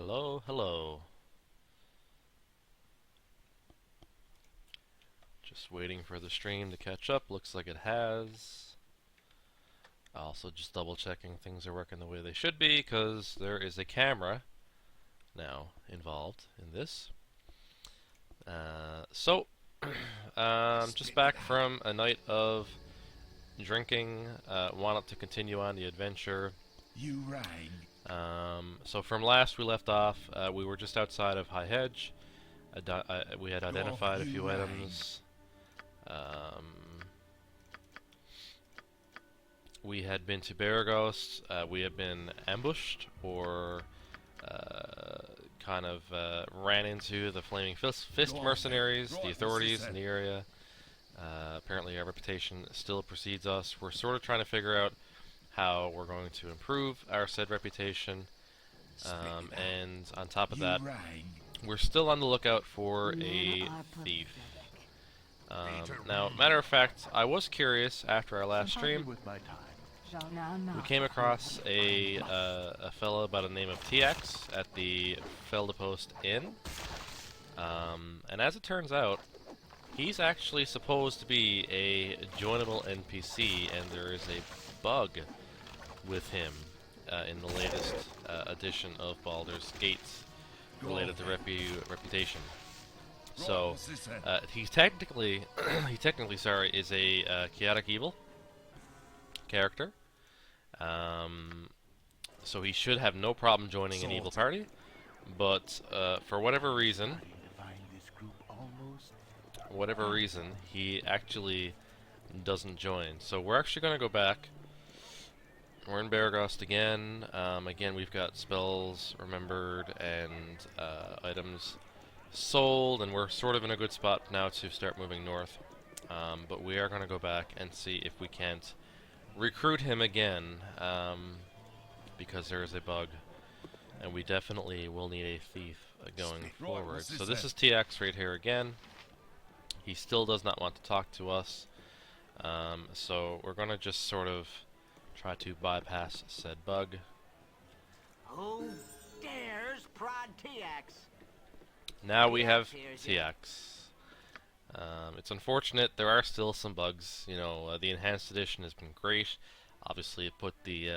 Hello, hello. Just waiting for the stream to catch up. Looks like it has. Also just double checking things are working the way they should be, because there is a camera now involved in this. Just back from a night of drinking. Wanted to continue on the adventure. You rang. So from last we left off, we were just outside of High Hedge. We had identified a few items. We had been to Baragos. We had been ambushed, or ran into the Flaming Fist mercenaries, the authorities in the area. Apparently our reputation still precedes us. We're sort of trying to figure out how we're going to improve our said reputation. And on top of that, we're still on the lookout for a thief. Now, matter of fact, I was curious after our last stream. We came across a fellow by the name of TX at the Feldepost Inn. And as it turns out, he's actually supposed to be a joinable NPC, and there is a bug with him in the latest edition of Baldur's Gate related to reputation. So he's technically is a chaotic evil character. So he should have no problem joining an evil party, but for whatever reason, he actually doesn't join. So we're actually going to go back. We're in Baragos again. Again, we've got spells remembered and items sold, and we're sort of in a good spot now to start moving north. But we are going to go back and see if we can't recruit him again, because there is a bug, and we definitely will need a thief going forward. So this is TX right here again. He still does not want to talk to us, so we're going to just sort of try to bypass said bug. Who dares prod TX? Now we have TX. It's unfortunate, there are still some bugs. You know, the enhanced edition has been great. Obviously, it put the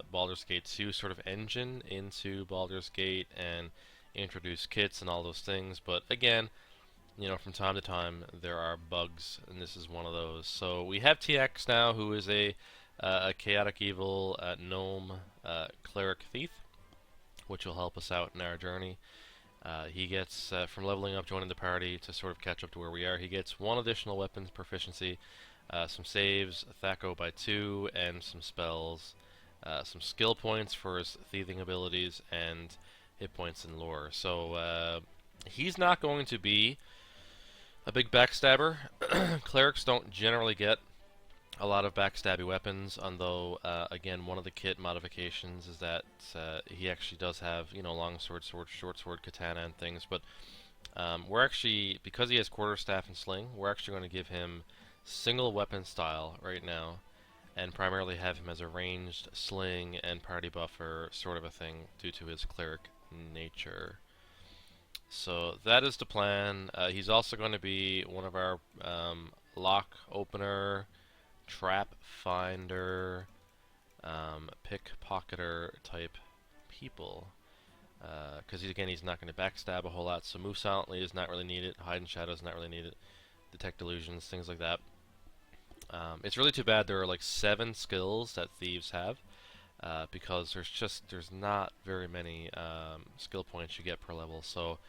Baldur's Gate 2 sort of engine into Baldur's Gate and introduced kits and all those things. But again, you know, from time to time there are bugs, and this is one of those. So we have TX now, who is a chaotic evil gnome cleric thief, which will help us out in our journey. He gets, from leveling up, joining the party, to sort of catch up to where we are, he gets 1 additional weapons proficiency, some saves, Thaco by 2, and some spells, some skill points for his thieving abilities, and hit points in lore. So he's not going to be a big backstabber. Clerics don't generally get a lot of backstabby weapons, although again, one of the kit modifications is that he actually does have, you know, long sword, short sword, katana, and things. But we're actually, because he has quarterstaff and sling, we're actually going to give him single weapon style right now, and primarily have him as a ranged sling and party buffer sort of a thing due to his cleric nature. So that is the plan. He's also going to be one of our lock opener, trap finder, pickpocketer type people, because he's not going to backstab a whole lot. So move silently is not really needed, hide in shadows is not really needed, detect illusions, things like that. It's really too bad there are like 7 skills that thieves have, because there's not very many skill points you get per level. So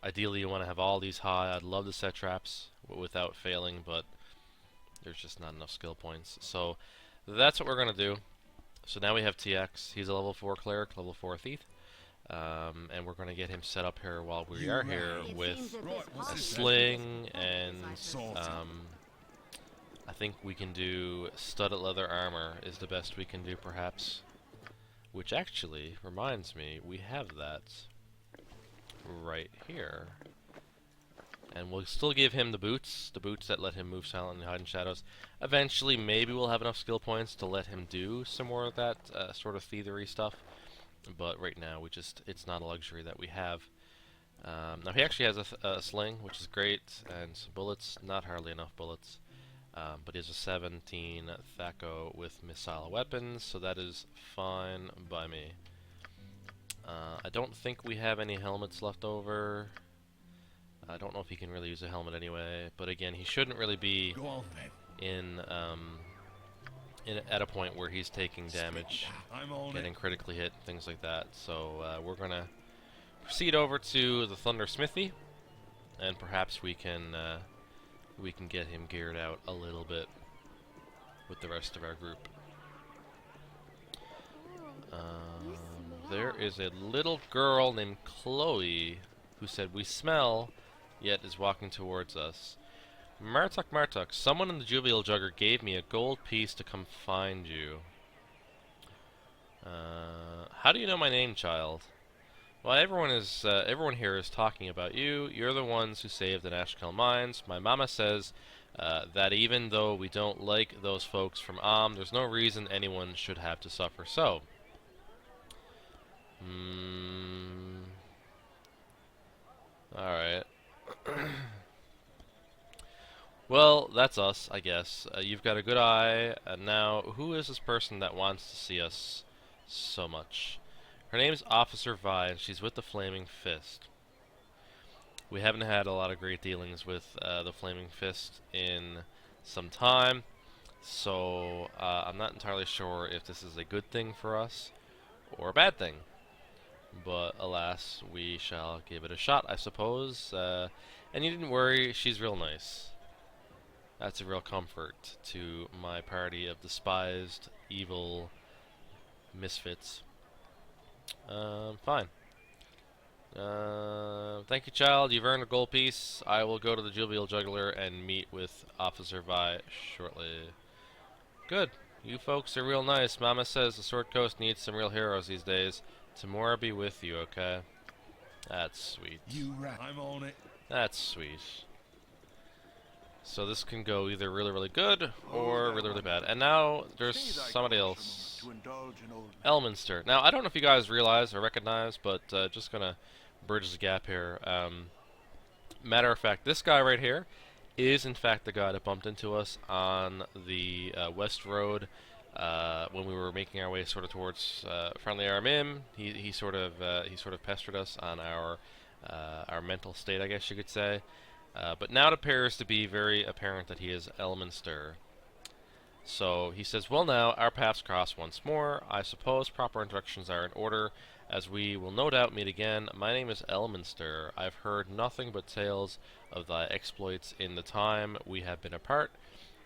ideally you want to have all these high. I'd love to set traps without failing, but there's just not enough skill points. So that's what we're going to do. So now we have TX. He's a level 4 clerik, level 4 thief. And we're going to get him set up here while we are here with a sling, and I think we can do studded leather armor is the best we can do, perhaps. Which actually reminds me, we have that right here. And we'll still give him the boots that let him move silently and hide in shadows. Eventually, maybe we'll have enough skill points to let him do some more of that sort of thievery stuff. but right now it's not a luxury that we have. Now he actually has a sling, which is great, and some bullets, not hardly enough bullets. But he has a 17 Thaco with missile weapons, so that is fine by me. I don't think we have any helmets left over. I don't know if he can really use a helmet anyway, but again, he shouldn't really be Go on then. at a point where he's taking damage, I'm on getting it. critically hit, things like that. So we're gonna proceed over to the Thunder Smithy, and perhaps we can get him geared out a little bit with the rest of our group. There is a little girl named Chloe who said, "We smell," yet is walking towards us. Martuk, Martuk, someone in the Jubilee Jugger gave me a gold piece to come find you. How do you know my name, child? Well, everyone here is talking about you. You're the ones who saved the Nashkel mines. My mama says that even though we don't like those folks from there's no reason anyone should have to suffer. So, alright. Well, that's us, I guess. You've got a good eye. Now, who is this person that wants to see us so much? Her name's Officer Vi, and she's with the Flaming Fist. We haven't had a lot of great dealings with the Flaming Fist in some time, so I'm not entirely sure if this is a good thing for us or a bad thing. But alas, we shall give it a shot, I suppose. And you didn't worry, she's real nice. That's a real comfort to my party of despised, evil misfits. Fine. Thank you, child. You've earned a gold piece. I will go to the Jubilee Juggler and meet with Officer Vi shortly. Good. You folks are real nice. Mama says the Sword Coast needs some real heroes these days. Tomorrow be with you, okay? That's sweet. You right. I'm on it. That's sweet. So this can go either really, really good or really, really bad. And now there's somebody else. Elminster. Now, I don't know if you guys realize or recognize, but just gonna bridge the gap here. Matter of fact, this guy right here is in fact the guy that bumped into us on the West Road when we were making our way sort of towards Friendly Armim. He sort of pestered us on our mental state, I guess you could say. But now it appears to be very apparent that he is Elminster. So he says, well, now our paths cross once more. I suppose proper introductions are in order, as we will no doubt meet again. My name is Elminster. I've heard nothing but tales of thy exploits in the time we have been apart.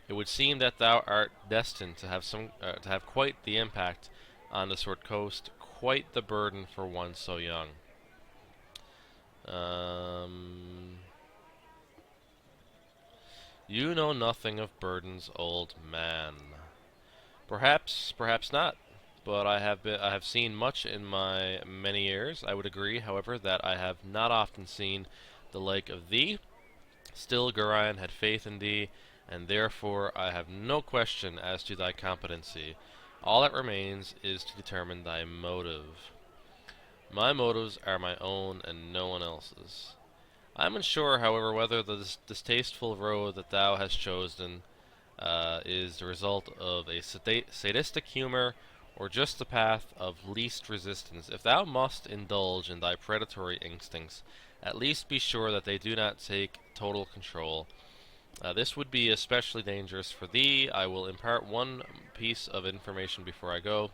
It would seem that thou art destined to have quite the impact on the Sword Coast, quite the burden for one so young. You know nothing of burdens, old man. Perhaps, perhaps not. But I have seen much in my many years. I would agree, however, that I have not often seen the like of thee. Still, Gorion had faith in thee, and therefore I have no question as to thy competency. All that remains is to determine thy motive. My motives are my own and no one else's. I am unsure, however, whether the distasteful road that thou hast chosen is the result of a sadistic humor or just the path of least resistance. If thou must indulge in thy predatory instincts, at least be sure that they do not take total control. This would be especially dangerous for thee. I will impart one piece of information before I go.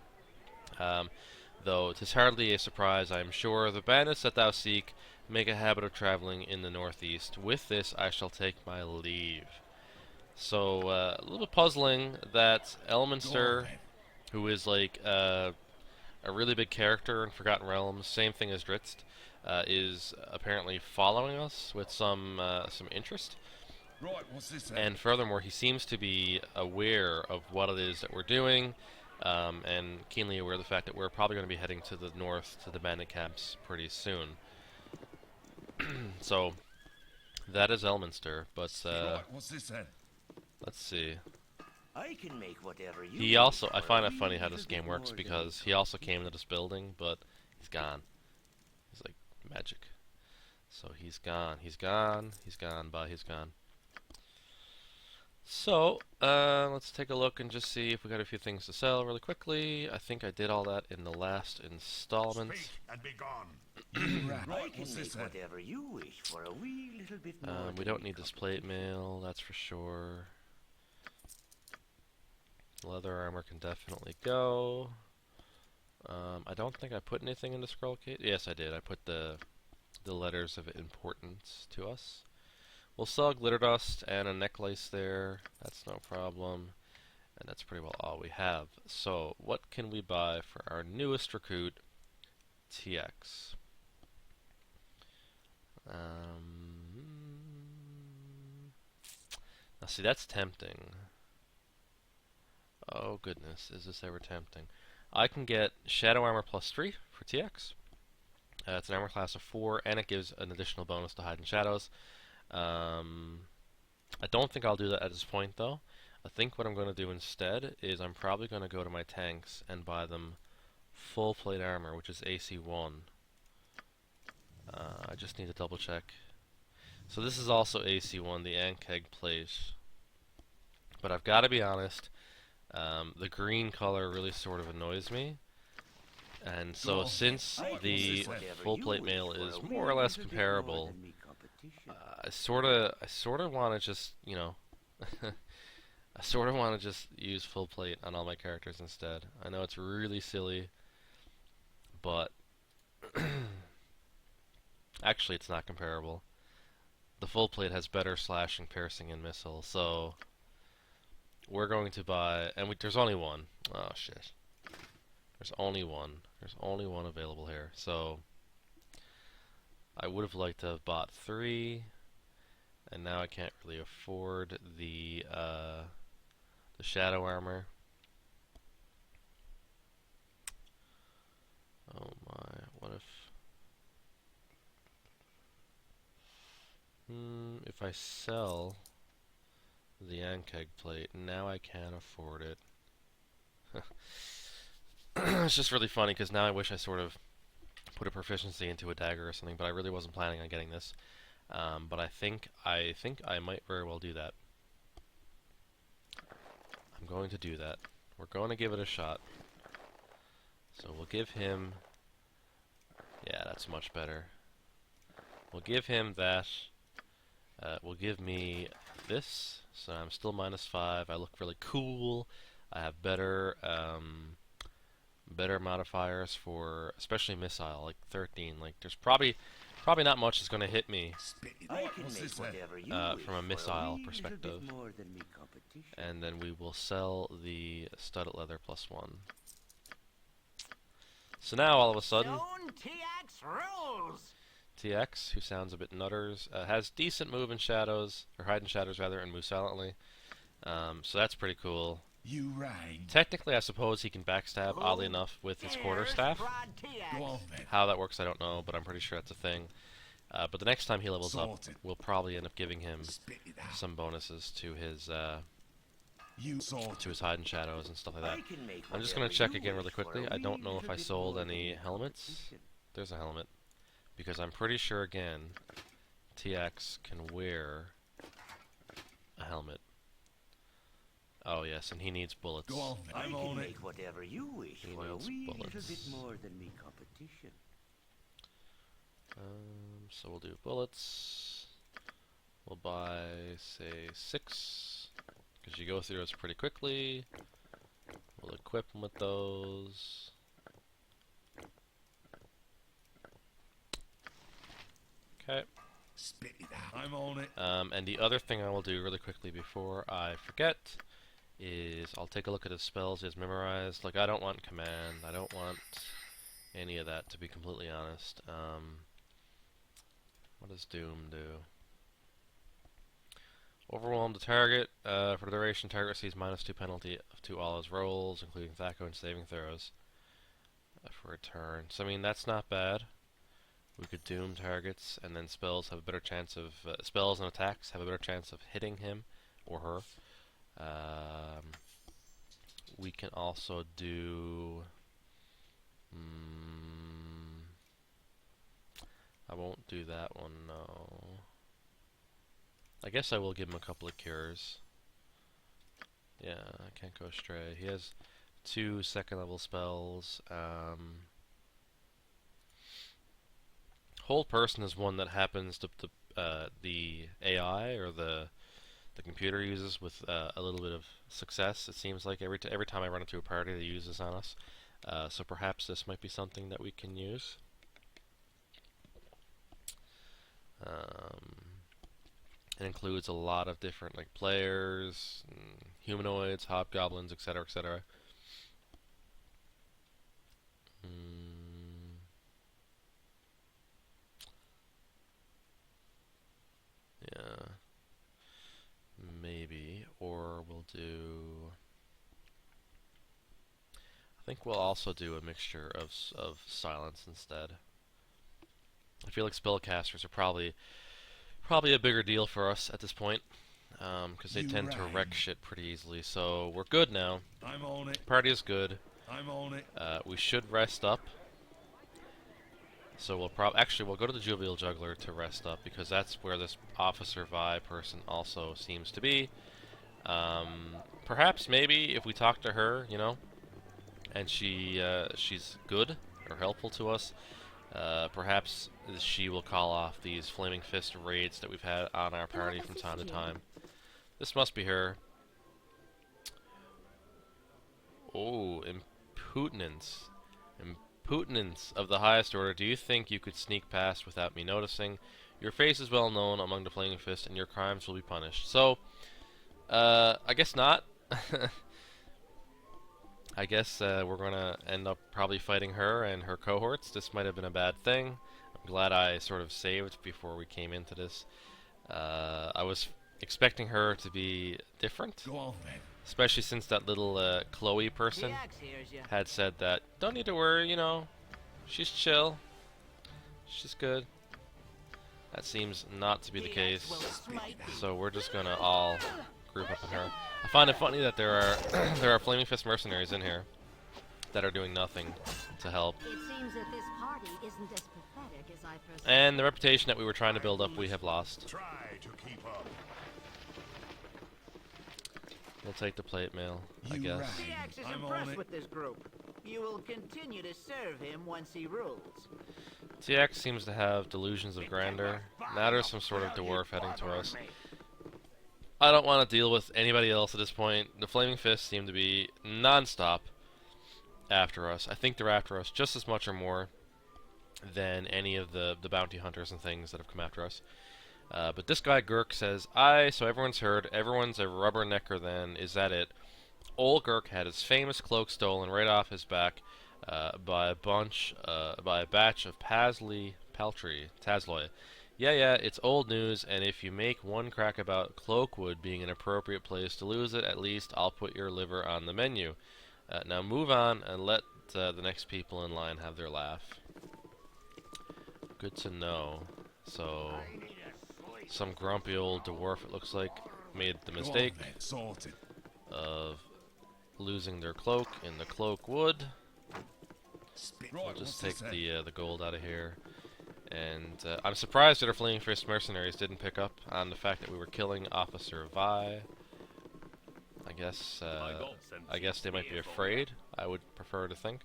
Though 'tis hardly a surprise, I am sure. The bandits that thou seek make a habit of traveling in the northeast. With this, I shall take my leave. So, a little bit puzzling that Elminster, who is like a really big character in Forgotten Realms, same thing as Dritz, is apparently following us with some interest. Right, what's this then? And furthermore, he seems to be aware of what it is that we're doing, and keenly aware of the fact that we're probably going to be heading to the north to the bandit camps pretty soon. So, that is Elminster, but Right, what's this then? let's see. I can make whatever you He also, I wish for find a it funny wee how this little game bit works more than because me he also came into competition. this building, but he's gone. He's like magic. So he's gone, he's gone, he's gone, but he's gone. So, let's take a look and just see if we got a few things to sell really quickly. I think I did all that in the last installment. Speak and be gone. I Right, can what's make this then? whatever you wish for a wee little bit more We than don't me need this plate competition. mail, that's for sure. Leather armor can definitely go. I don't think I put anything in the scroll case. Yes, I did. I put the letters of importance to us. We'll sell glitter dust and a necklace there. That's no problem. And that's pretty well all we have. So, what can we buy for our newest recruit, TX? Now see, that's tempting. Oh goodness, is this ever tempting? I can get Shadow Armor plus 3 for TX. It's an armor class of 4, and it gives an additional bonus to Hide in Shadows. I don't think I'll do that at this point, though. I think what I'm going to do instead is I'm probably going to go to my tanks and buy them full plate armor, which is AC 1. I just need to double check. So this is also AC 1, the Ankeg plate. But I've got to be honest, the green color really sort of annoys me. And so since the full plate mail is more or less comparable, I sort of want to just, you know, I sort of want to just use full plate on all my characters instead. I know it's really silly, but actually it's not comparable. The full plate has better slashing, piercing, and missile, so we're going to buy, and there's only one. Oh shit. There's only one. There's only one available here, so I would have liked to have bought 3, and now I can't really afford the shadow armor. Oh my, what if I sell the Ankeg plate, now I can't afford it. It's just really funny because now I wish I sort of put a proficiency into a dagger or something, but I really wasn't planning on getting this. But I think I might very well do that. I'm going to do that. We're going to give it a shot. So we'll give him... Yeah, that's much better. We'll give him that. Will give me this, so I'm still -5. I look really cool. I have better better modifiers for especially missile, like 13. Like there's probably not much that's going to hit me from a missile perspective. And then we will sell the studded leather +1. So now all of a sudden, TX rules. TX, who sounds a bit nutters, has decent move in shadows, or hide in shadows rather, and move silently. So that's pretty cool. You rang. Technically, I suppose he can backstab, oddly enough, with his quarterstaff. Go on then. How that works, I don't know, but I'm pretty sure that's a thing. But the next time he levels up, we'll probably end up giving him some bonuses to his hide in shadows and stuff like that. I'm just going to check again really quickly. I don't know if I sold any helmets. There's a helmet. Because I'm pretty sure, again, TX can wear a helmet. Oh yes, and he needs bullets. Go on then. I'm on it. Make whatever you wish He for a needs wee bullets. little bit more than me competition. So we'll do bullets. We'll buy, say, 6. Because you go through those pretty quickly. We'll equip them with those. Okay. Spit it out. I'm on it. And the other thing I will do really quickly before I forget is I'll take a look at his spells he has memorized. Like, I don't want command. I don't want any of that, to be completely honest. What does Doom do? Overwhelm the target. For the duration, target receives -2 penalty to all his rolls, including Thaco and saving throws, for a turn. So, I mean, that's not bad. We could doom targets, and then spells have a better chance of... spells and attacks have a better chance of hitting him or her. We can also do... I won't do that one, no. I guess I will give him a couple of cures. Yeah, I can't go astray. He has 2 second-level spells. Hold Person is one that happens to the AI or the computer uses with a little bit of success. It seems like every time I run into a party, they use this on us. So perhaps this might be something that we can use. It includes a lot of different like players, humanoids, hobgoblins, etc., etc. Yeah, maybe, or we'll do. I think we'll also do a mixture of silence instead. I feel like spellcasters are probably a bigger deal for us at this point, because they tend to wreck shit pretty easily. So we're good now. I'm on it. Party is good. I'm on it. We should rest up. So we'll we'll go to the Juvenile Juggler to rest up, because that's where this Officer Vi person also seems to be. Perhaps maybe if we talk to her, you know, and she's good or helpful to us, perhaps she will call off these Flaming Fist raids that we've had on our party from time to time. This must be her. Oh, imputinence. Imputinence of the highest order. Do you think you could sneak past without me noticing? Your face is well known among the Flaming Fist, and your crimes will be punished. So, I guess not. I guess we're gonna end up probably fighting her and her cohorts. This might have been a bad thing. I'm glad I sort of saved before we came into this. I was expecting her to be different, Go on then. especially since that little Chloe person had said that, don't need to worry, you know, she's chill, she's good. That seems not to be the case, so we're just gonna all group up on her. I find it funny that there are there are Flaming Fist mercenaries in here that are doing nothing to help. It seems that this party isn't as pathetic as I first. And the reputation that we were trying to build up, we have lost. Try to keep up. We'll take the plate mail, I You guess. right. Tiax is I'm on impressed it. with this group. You will continue to serve him once he rules. TX seems to have delusions of grandeur. Now there's some sort of dwarf heading to us. I don't want to deal with anybody else at this point. The Flaming Fists seem to be non-stop after us. I think they're after us just as much or more than any of the bounty hunters and things that have come after us. But this guy, Gurk, says, aye, so everyone's heard. Everyone's a rubbernecker then. Is that it? Old Gurk had his famous cloak stolen right off his back by a batch of Tazloy. Yeah, it's old news, and if you make one crack about Cloakwood being an appropriate place to lose it, at least I'll put your liver on the menu. Now move on and let the next people in line have their laugh. Good to know. So, some grumpy old dwarf, it looks like, made the mistake Go on then. Sorted. of losing their cloak in the cloak wood. Right, We'll what's just this take then? the gold out of here. And I'm surprised that our Flaming Fist mercenaries didn't pick up on the fact that we were killing Officer Vi. I guess they might be afraid. I would prefer to think.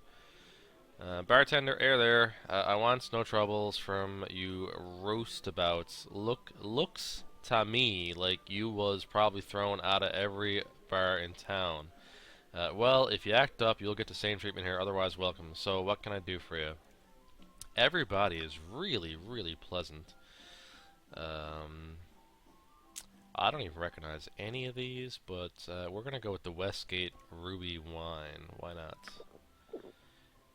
Bartender, air there. I want no troubles from you roastabouts. Looks to me like you was probably thrown out of every bar in town. Well, if you act up, you'll get the same treatment here. Otherwise, welcome. So, what can I do for you? Everybody is really, really pleasant. I don't even recognize any of these, but we're gonna go with the Westgate Ruby Wine. Why not?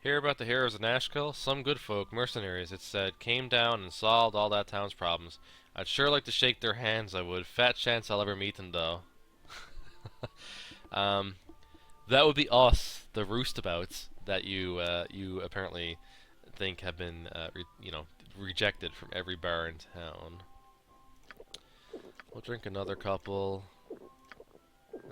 Hear about the heroes of Nashville? Some good folk, mercenaries, it said, came down and solved all that town's problems. I'd sure like to shake their hands, I would. Fat chance I'll ever meet them, though. That would be us, the roostabouts that you apparently think have been rejected from every bar in town. We'll drink another couple.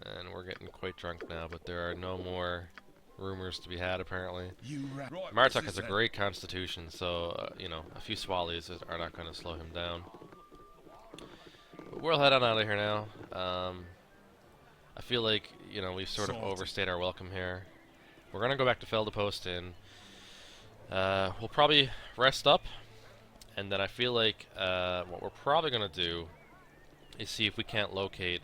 And we're getting quite drunk now, but there are no more rumors to be had, apparently. Right, Martuk has a great constitution, so, you know, a few swallies are not going to slow him down. But we'll head on out of here now. I feel like, you know, we've sort of overstayed our welcome here. We're going to go back to Feldepost and we'll probably rest up. And then I feel like what we're probably going to do is see if we can't locate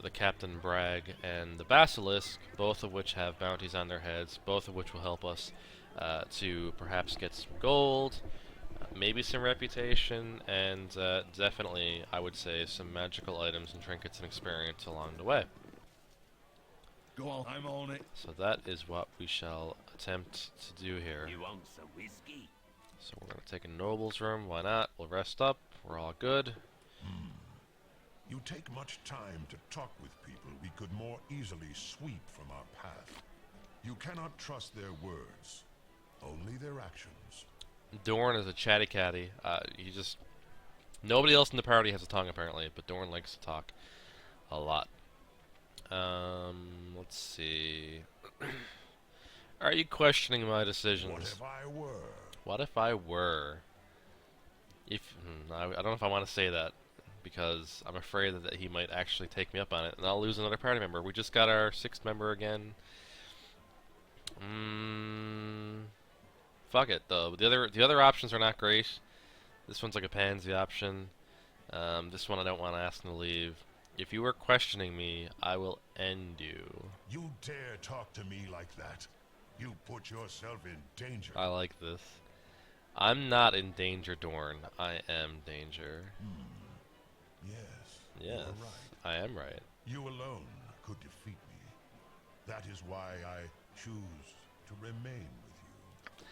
the Captain Brage and the Basilisk, both of which have bounties on their heads, both of which will help us to perhaps get some gold, maybe some reputation, and definitely, I would say, some magical items and trinkets and experience along the way. Go on, I'm on it. So that is what we shall attempt to do here. You want some whiskey? So we're going to take a noble's room, why not? We'll rest up, we're all good. You take much time to talk with people we could more easily sweep from our path. You cannot trust their words, only their actions. Dorn is a chatty catty. He just... Nobody else in the party has a tongue, apparently, but Dorn likes to talk a lot. Let's see. Are you questioning my decisions? What if I were? What if I were? I don't know if I want to say that, because I'm afraid that he might actually take me up on it, and I'll lose another party member. We just got our 6th member again. Fuck it, though. The other options are not great. This one's like a pansy option. This one I don't want to ask him to leave. If you were questioning me, I will end you. You dare talk to me like that? You put yourself in danger. I like this. I'm not in danger, Dorn. I am danger. Yes. Yes, You're right. I am right. You alone could defeat me. That is why I choose to remain with you.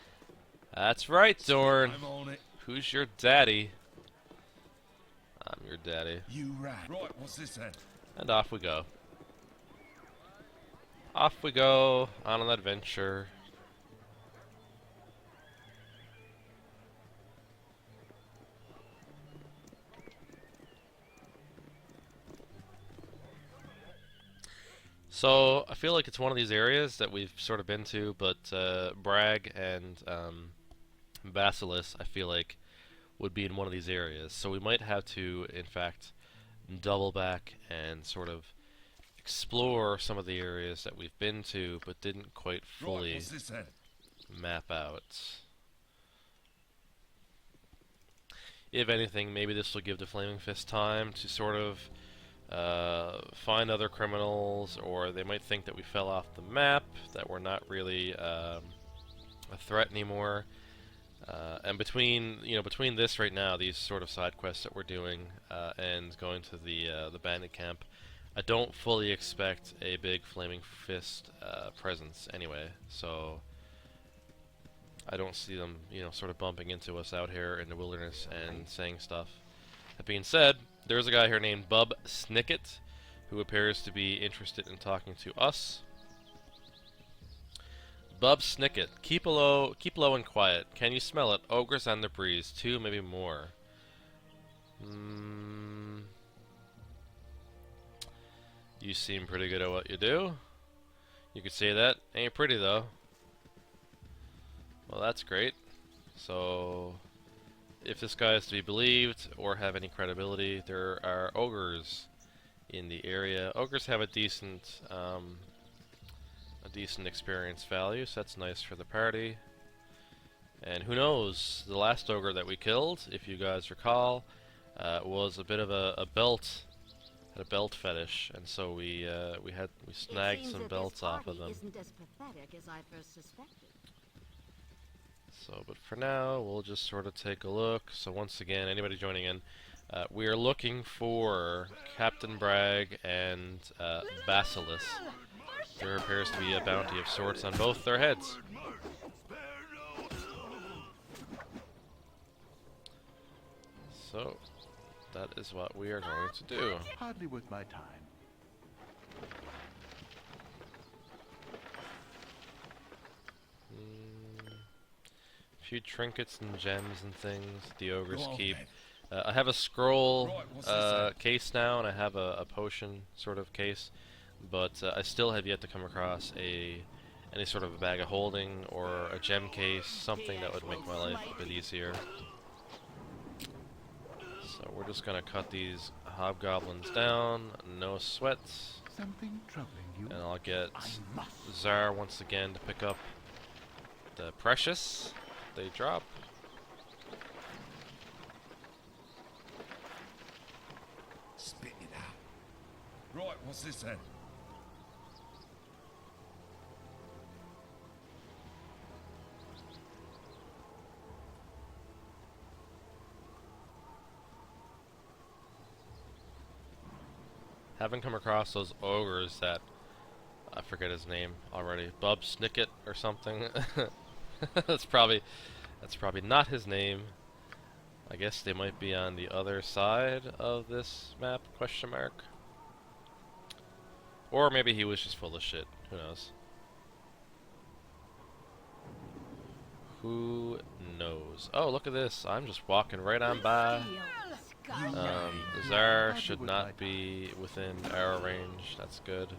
That's right, Dorn. I'm on it. Who's your daddy? I'm your daddy. You right. Right, what's this then? And off we go. Off we go on an adventure. So, I feel like it's one of these areas that we've sort of been to, but Brage and Basilisk, I feel like, would be in one of these areas. So we might have to, in fact, double back and sort of explore some of the areas that we've been to, but didn't quite Right, fully what's this then? map out. If anything, maybe this will give the Flaming Fist time to sort of find other criminals, or they might think that we fell off the map, that we're not really a threat anymore. And between this right now, these sort of side quests that we're doing, and going to the bandit camp, I don't fully expect a big Flaming Fist presence anyway. So I don't see them, sort of bumping into us out here in the wilderness and saying stuff. That being said, there's a guy here named Bub Snicket, who appears to be interested in talking to us. Bub Snicket, keep low and quiet. Can you smell it? Ogres on the breeze. 2, maybe more. You seem pretty good at what you do. You could say that. Ain't pretty though. Well, that's great. So, if this guy is to be believed or have any credibility, there are ogres in the area. Ogres have a decent experience value, so that's nice for the party. And who knows, the last ogre that we killed, if you guys recall, was a bit of a belt, had a belt fetish, and so we snagged some belts off of them. Isn't as pathetic as I first suspected. So, but for now, we'll just sort of take a look. So once again, anybody joining in, we are looking for Captain Brage and Basilisk. There appears to be a bounty of sorts on both their heads. So, that is what we are going to do. Hardly worth my time. A few trinkets and gems and things the ogres Go on, keep. then. I have a scroll Right, what's this then? case now, and I have a potion sort of case. but I still have yet to come across any sort of a bag of holding or a gem case, something that would make my life a bit easier. So we're just gonna cut these hobgoblins down, no sweats, Something troubling you? and I'll get I must. Czar once again to pick up the precious they drop. Spit it out. Right, what's this then? Haven't come across those ogres that I forget his name already. Bub Snicket or something. that's probably not his name. I guess they might be on the other side of this map, question mark. Or maybe he was just full of shit. Who knows? Who knows? Oh, look at this. I'm just walking right on by. Czar should not be within arrow range. That's good.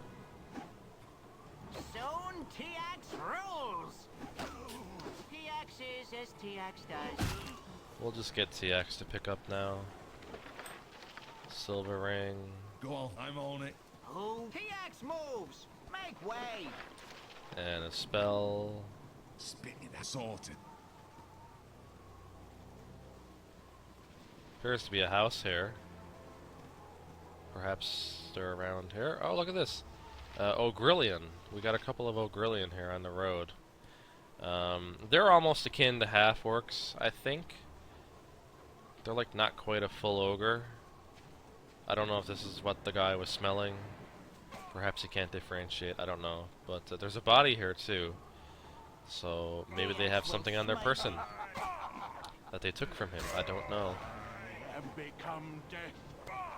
Soon TX rules. TX is as TX does. We'll just get TX to pick up now. Silver ring. Go on, I'm on it. Who? TX moves. Make way. And a spell. Spit it out. Sorted. Appears to be a house here. Perhaps they're around here. Oh, look at this. Ogrillion. We got a couple of Ogrillion here on the road. They're almost akin to half-orcs, I think. They're like not quite a full ogre. I don't know if this is what the guy was smelling. Perhaps he can't differentiate. I don't know. But there's a body here too. So maybe they have something on their person that they took from him. I don't know. I am become death,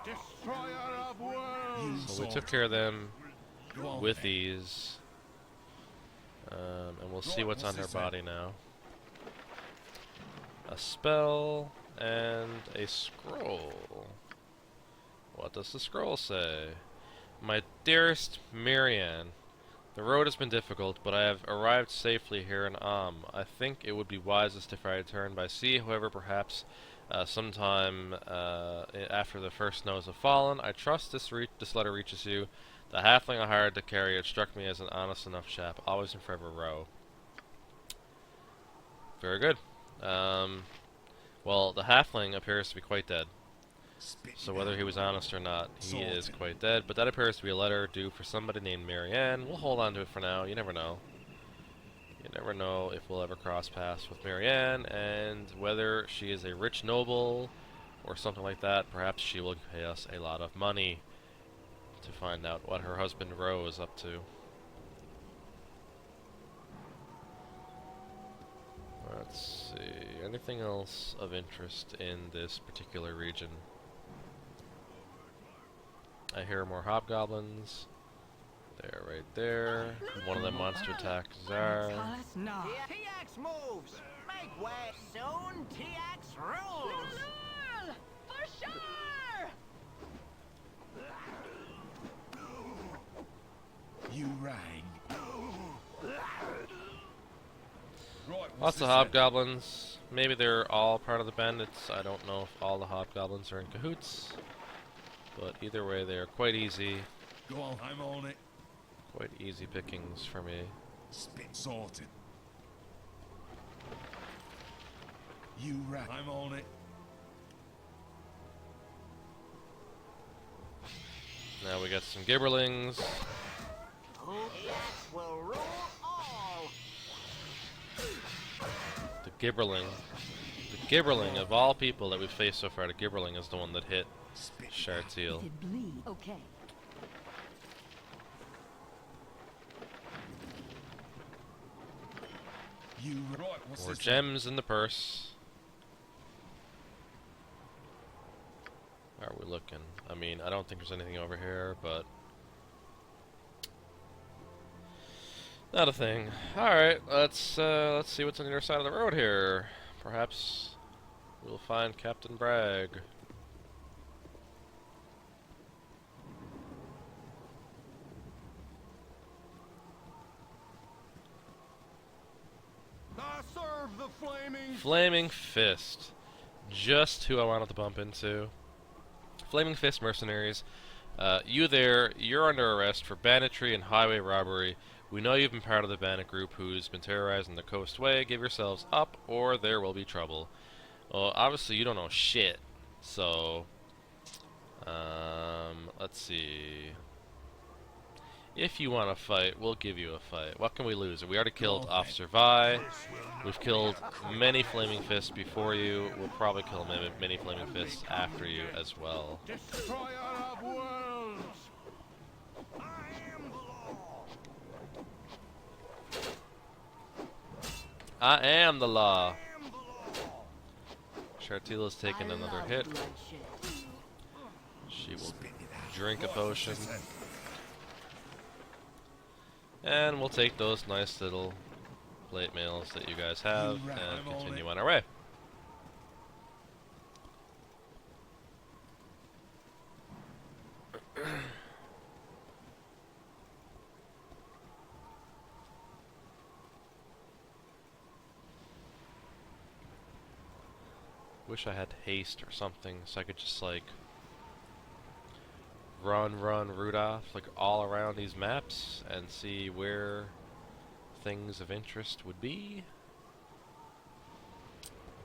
destroyer of worlds. So we took care of them Go on, with then. these. And we'll see what's on their body now. A spell and a scroll. What does the scroll say? My dearest Marianne, the road has been difficult, but I have arrived safely here in I think it would be wisest if I return by sea. However, perhaps sometime after the first snows have fallen. I trust this letter reaches you. The halfling I hired to carry it struck me as an honest enough chap. Always and forever, row. Very good. Well, the halfling appears to be quite dead. So whether he was honest or not, he is quite dead. But that appears to be a letter due for somebody named Marianne. We'll hold on to it for now. You never know. You never know if we'll ever cross paths with Marianne, and whether she is a rich noble or something like that. Perhaps she will pay us a lot of money to find out what her husband Ro is up to. Let's see. Anything else of interest in this particular region? I hear more hobgoblins. They're right there. One of them wants to attack Czar. TX moves. Make way. Soon TX rules. For sure! You rang. Right, what's Lots this of then? hobgoblins. Maybe they're all part of the bandits. I don't know if all the hobgoblins are in cahoots. But either way, they are quite easy. Go on, I'm on it. Quite easy pickings for me. Spit sorted. You rang. I'm on it. Now we got some gibberlings. Who TX will rule all. The gibberling. The gibberling of all people that we've faced so far, the gibberling is the one that hit Spit. Shartil. It bleed. Okay. You right, what's More this then? gems in the purse. How are we looking? I mean, I don't think there's anything over here, but not a thing. Alright, let's see what's on the other side of the road here. Perhaps we'll find Captain Brage. Serve the flaming Flaming Fist. Just who I wanted to bump into. Flaming Fist mercenaries. You there, you're under arrest for banditry and highway robbery. We know you've been part of the bandit group who's been terrorizing the coastway. Give yourselves up or there will be trouble. Well, obviously you don't know shit. So, let's see. If you want to fight, we'll give you a fight. What can we lose? We already killed Officer Vi. We've killed many Flaming Fists before you. We'll probably kill many Flaming Fists after you as well. destroyer of worlds. I am the law. Shartila's taken another hit. She will drink a potion. And we'll take those nice little plate mails that you guys have and continue on our way. Wish I had haste or something so I could just like run Rudolph like all around these maps and see where things of interest would be.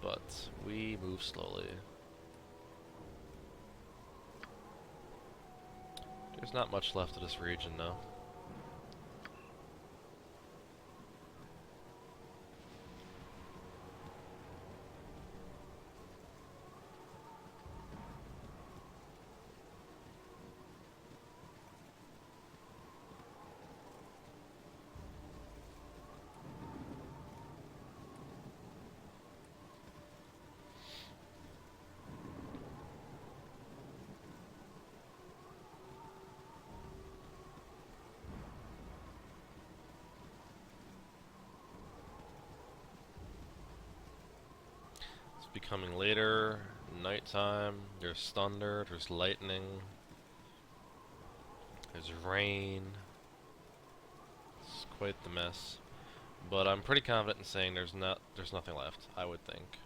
But we move slowly. There's not much left of this region though. Becoming later, nighttime, there's thunder, there's lightning, there's rain. It's quite the mess. But I'm pretty confident in saying there's nothing left, I would think.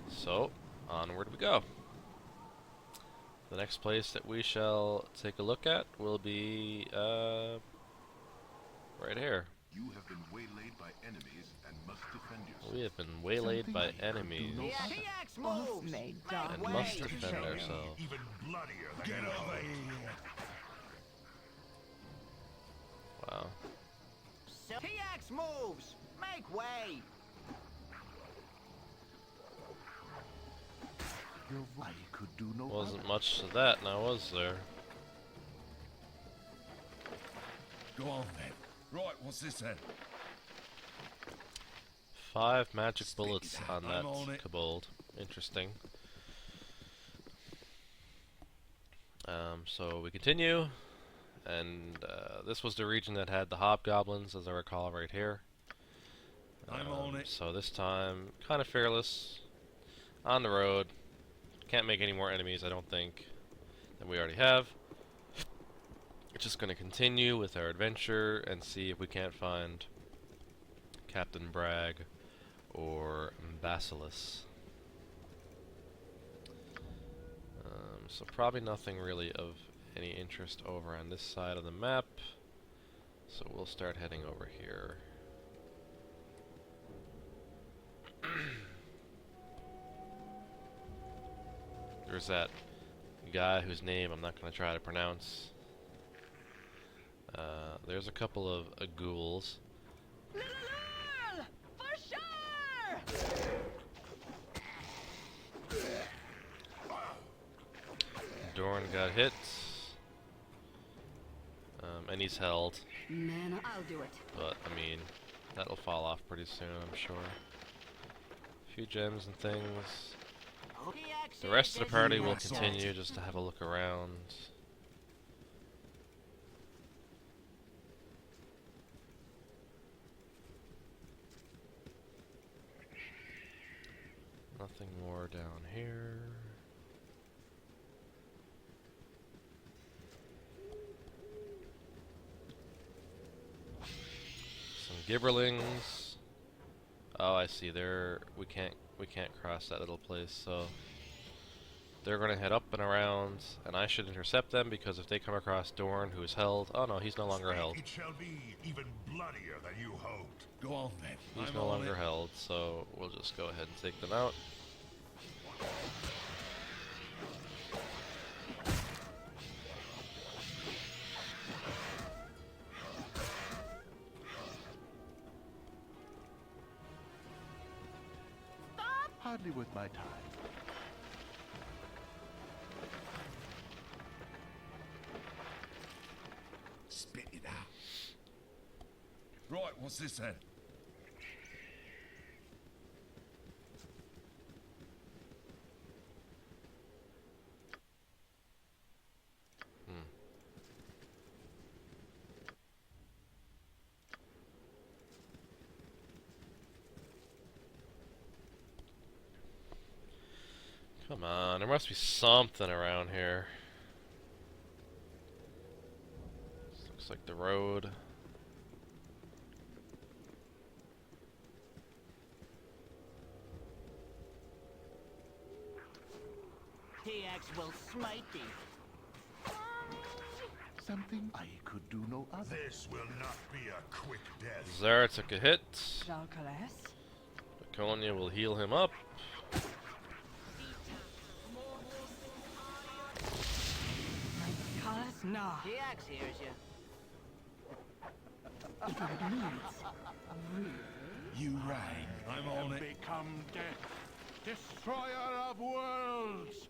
So, onward we go. The next place that we shall take a look at will be right here. You have been waylaid by enemies and must defend yourself. We have been waylaid by enemies T-Ax moves. May Make die. and way. must defend ourselves. Even bloodier than Get over here. Wow. So T-Ax moves. Make way. I could do no Wasn't much to that, now was there? Go on then. Right, what's this then? 5 magic bullets on that I'm on it. kobold. Interesting. So we continue, and this was the region that had the hobgoblins, as I recall, right here. I'm on it. So this time, kind of fearless, on the road. Can't make any more enemies, I don't think, than we already have. We're just going to continue with our adventure and see if we can't find Captain Brage or Basilis. So probably nothing really of any interest over on this side of the map. So we'll start heading over here. There's that guy whose name I'm not going to try to pronounce. There's a couple of ghouls. For sure! Dorn got hit. And he's held. Man, I'll do it. But, I mean, that'll fall off pretty soon, I'm sure. A few gems and things. T-Ax The rest of the is party will assault. continue just to have a look around. Nothing more down here. Some gibberlings. Oh, I see. We can't cross that little place, so they're gonna head up and around, and I should intercept them because if they come across Dorn, who is held, oh no, he's no longer held. It shall be even bloodier than you hoped. Go on then. He's I'm no on longer it. held, so we'll just go ahead and take them out. Hardly worth my time. Spit it out. Right, what's this then? Come on, there must be something around here. This looks like the road. TX will smite thee. Something I could do no other. This will not be a quick death. Zara took a hit. Jalcalas? Laconia will heal him up. Jalcalas? Nah. TX hears you. If it needs. You rang. I'm on it. Become death, destroyer of worlds.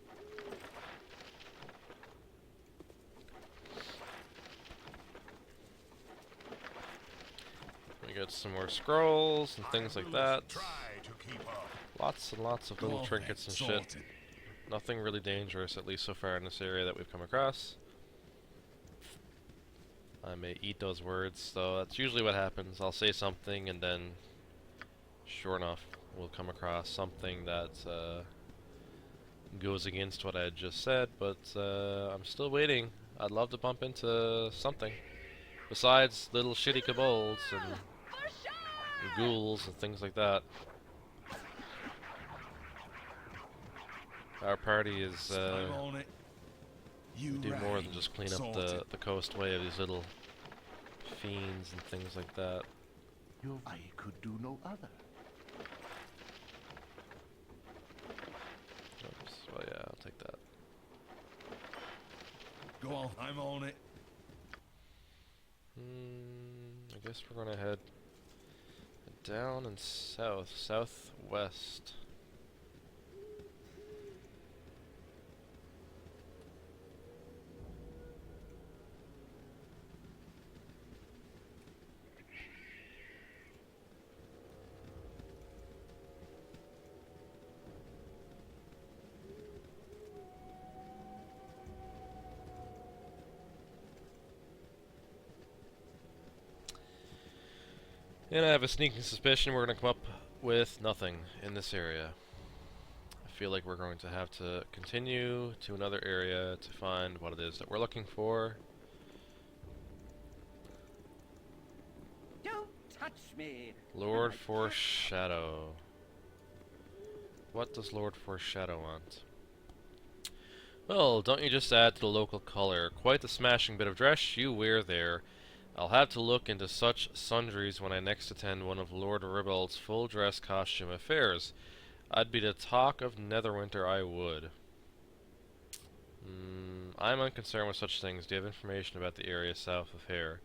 We got some more scrolls and things like that. Try to keep up. Lots and lots of Go little on trinkets then. and shit. Sorted. Nothing really dangerous, at least so far in this area that we've come across. I may eat those words, though that's usually what happens. I'll say something and then, sure enough, we'll come across something that goes against what I had just said, but I'm still waiting. I'd love to bump into something. Besides little shitty kobolds and ghouls and things like that. Our party is I'm on it. You do rang. more than just clean up Sorted. the coastway of these little fiends and things like that. I could do no other. Oops. Oh yeah, I'll take that. Go on. I'm on it. I guess we're gonna head down and southwest. And I have a sneaking suspicion we're going to come up with nothing in this area. I feel like we're going to have to continue to another area to find what it is that we're looking for. Don't touch me. Lord Foreshadow. What does Lord Foreshadow want? Well, don't you just add to the local color. Quite the smashing bit of dress you wear there. I'll have to look into such sundries when I next attend one of Lord Ribald's full-dress costume affairs. I'd be the talk of Netherwinter, I would. I'm unconcerned with such things. Do you have information about the area south of here?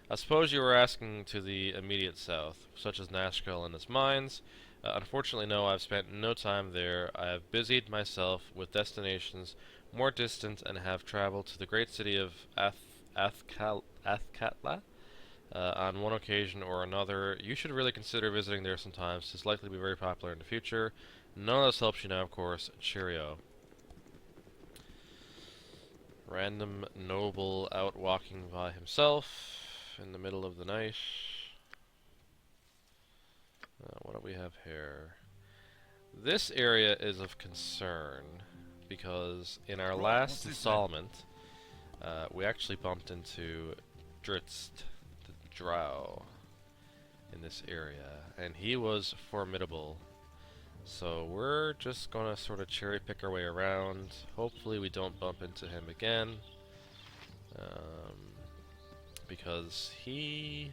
I suppose you were asking to the immediate south, such as Nashkel and its mines. Unfortunately, no, I've spent no time there. I have busied myself with destinations more distant and have traveled to the great city of Athkatla on one occasion or another. You should really consider visiting there sometimes. It's likely to be very popular in the future. None of this helps you now, of course. Cheerio. Random noble out walking by himself in the middle of the night. What do we have here? This area is of concern because in our last installment we actually bumped into Dritz the Drow. in this area, and he was formidable. So we're just gonna sort of cherry pick our way around. Hopefully we don't bump into him again, because he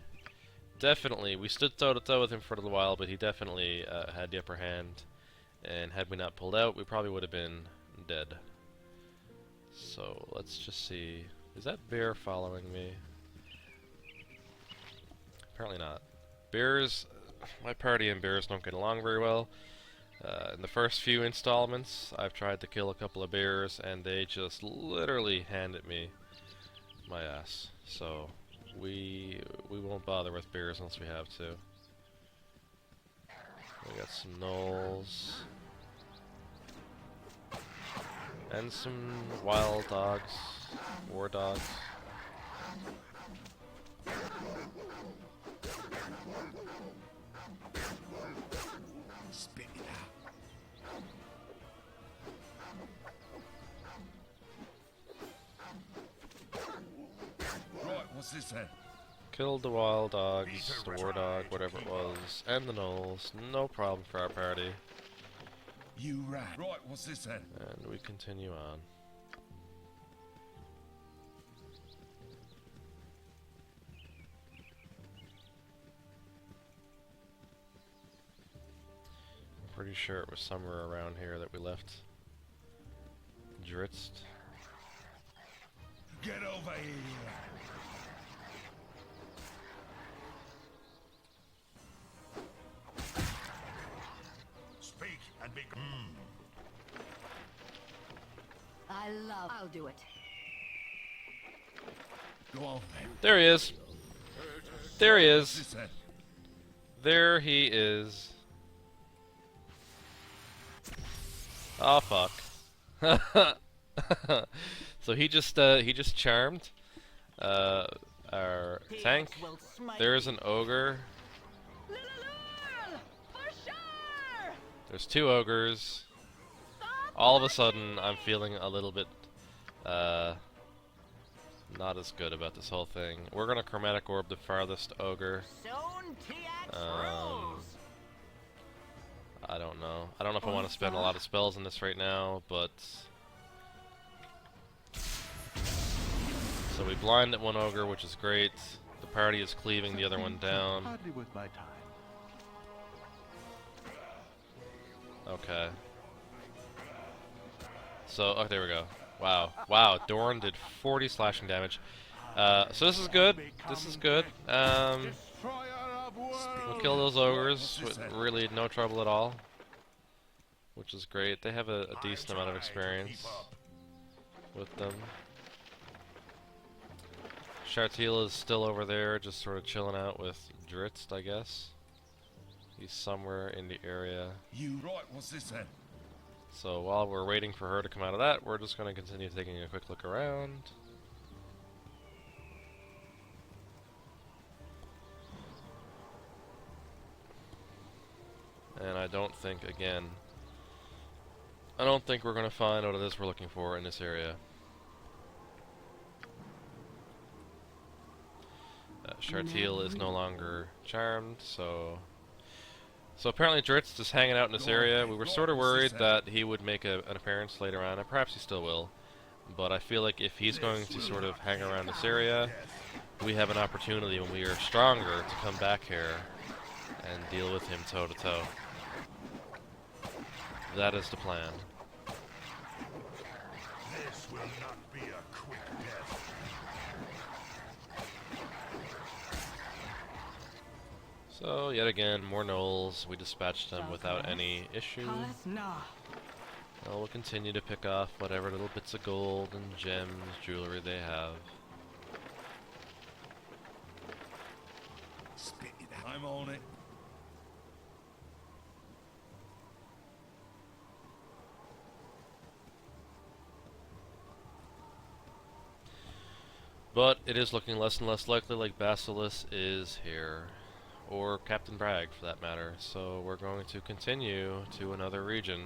definitely, we stood toe to toe with him for a little while, but he definitely had the upper hand, and had we not pulled out, we probably would have been dead. So let's just see, is that bear following me? Apparently not. Bears, my party and bears don't get along very well. In the first few installments, I've tried to kill a couple of bears, and they just literally handed me my ass. So we won't bother with bears unless we have to. We got some gnolls and some wild dogs, war dogs. Spit it out. Right, what's this then? Killed the wild dogs, the war dog, whatever it was, and the gnolls. No problem for our party. You rat. Right, what's this then? And we continue on. I'm pretty sure it was somewhere around here that we left Dritz. Get over here. Speak and be. I'll do it. Go on then. There he is. There he What's is. this then? There he is. Oh fuck. So he just charmed our tank. TX will smite There's you. an ogre. For sure! There's two ogres. All of a sudden, I'm feeling a little bit not as good about this whole thing. We're gonna chromatic orb the farthest ogre. Sown TX Um, rules. I don't know. I don't know if I want to spend a lot of spells on this right now, but so we blinded one ogre, which is great. The party is cleaving the other one down. Hardly worth my time. Okay. So, oh, there we go. Wow. Wow, Dorn did 40 slashing damage. So this is good. This is good. Destroyer of worlds. We'll kill those ogres What's with this then? really no trouble at all. Which is great. They have a decent amount of experience with them. Shartil is still over there, just sort of chilling out with Dritz, I guess. He's somewhere in the area. You right, what's this then? So while we're waiting for her to come out of that, we're just going to continue taking a quick look around. And I don't think, again, I don't think we're going to find what it is we're looking for in this area. Shartil is no longer charmed, so apparently Dritz is hanging out in this area. We were sort of worried that he would make an appearance later on, and perhaps he still will. But I feel like if he's going to sort of hang around this area, we have an opportunity when we are stronger to come back here and deal with him toe to toe. That is the plan. This will not be a quick death. So, yet again, more gnolls. We dispatched them without any issue. Well, we'll continue to pick off whatever little bits of gold and gems, jewelry they have. Spit it out. I'm on it. But it is looking less and less likely like Basilisk is here. Or Captain Brage, for that matter. So we're going to continue to another region.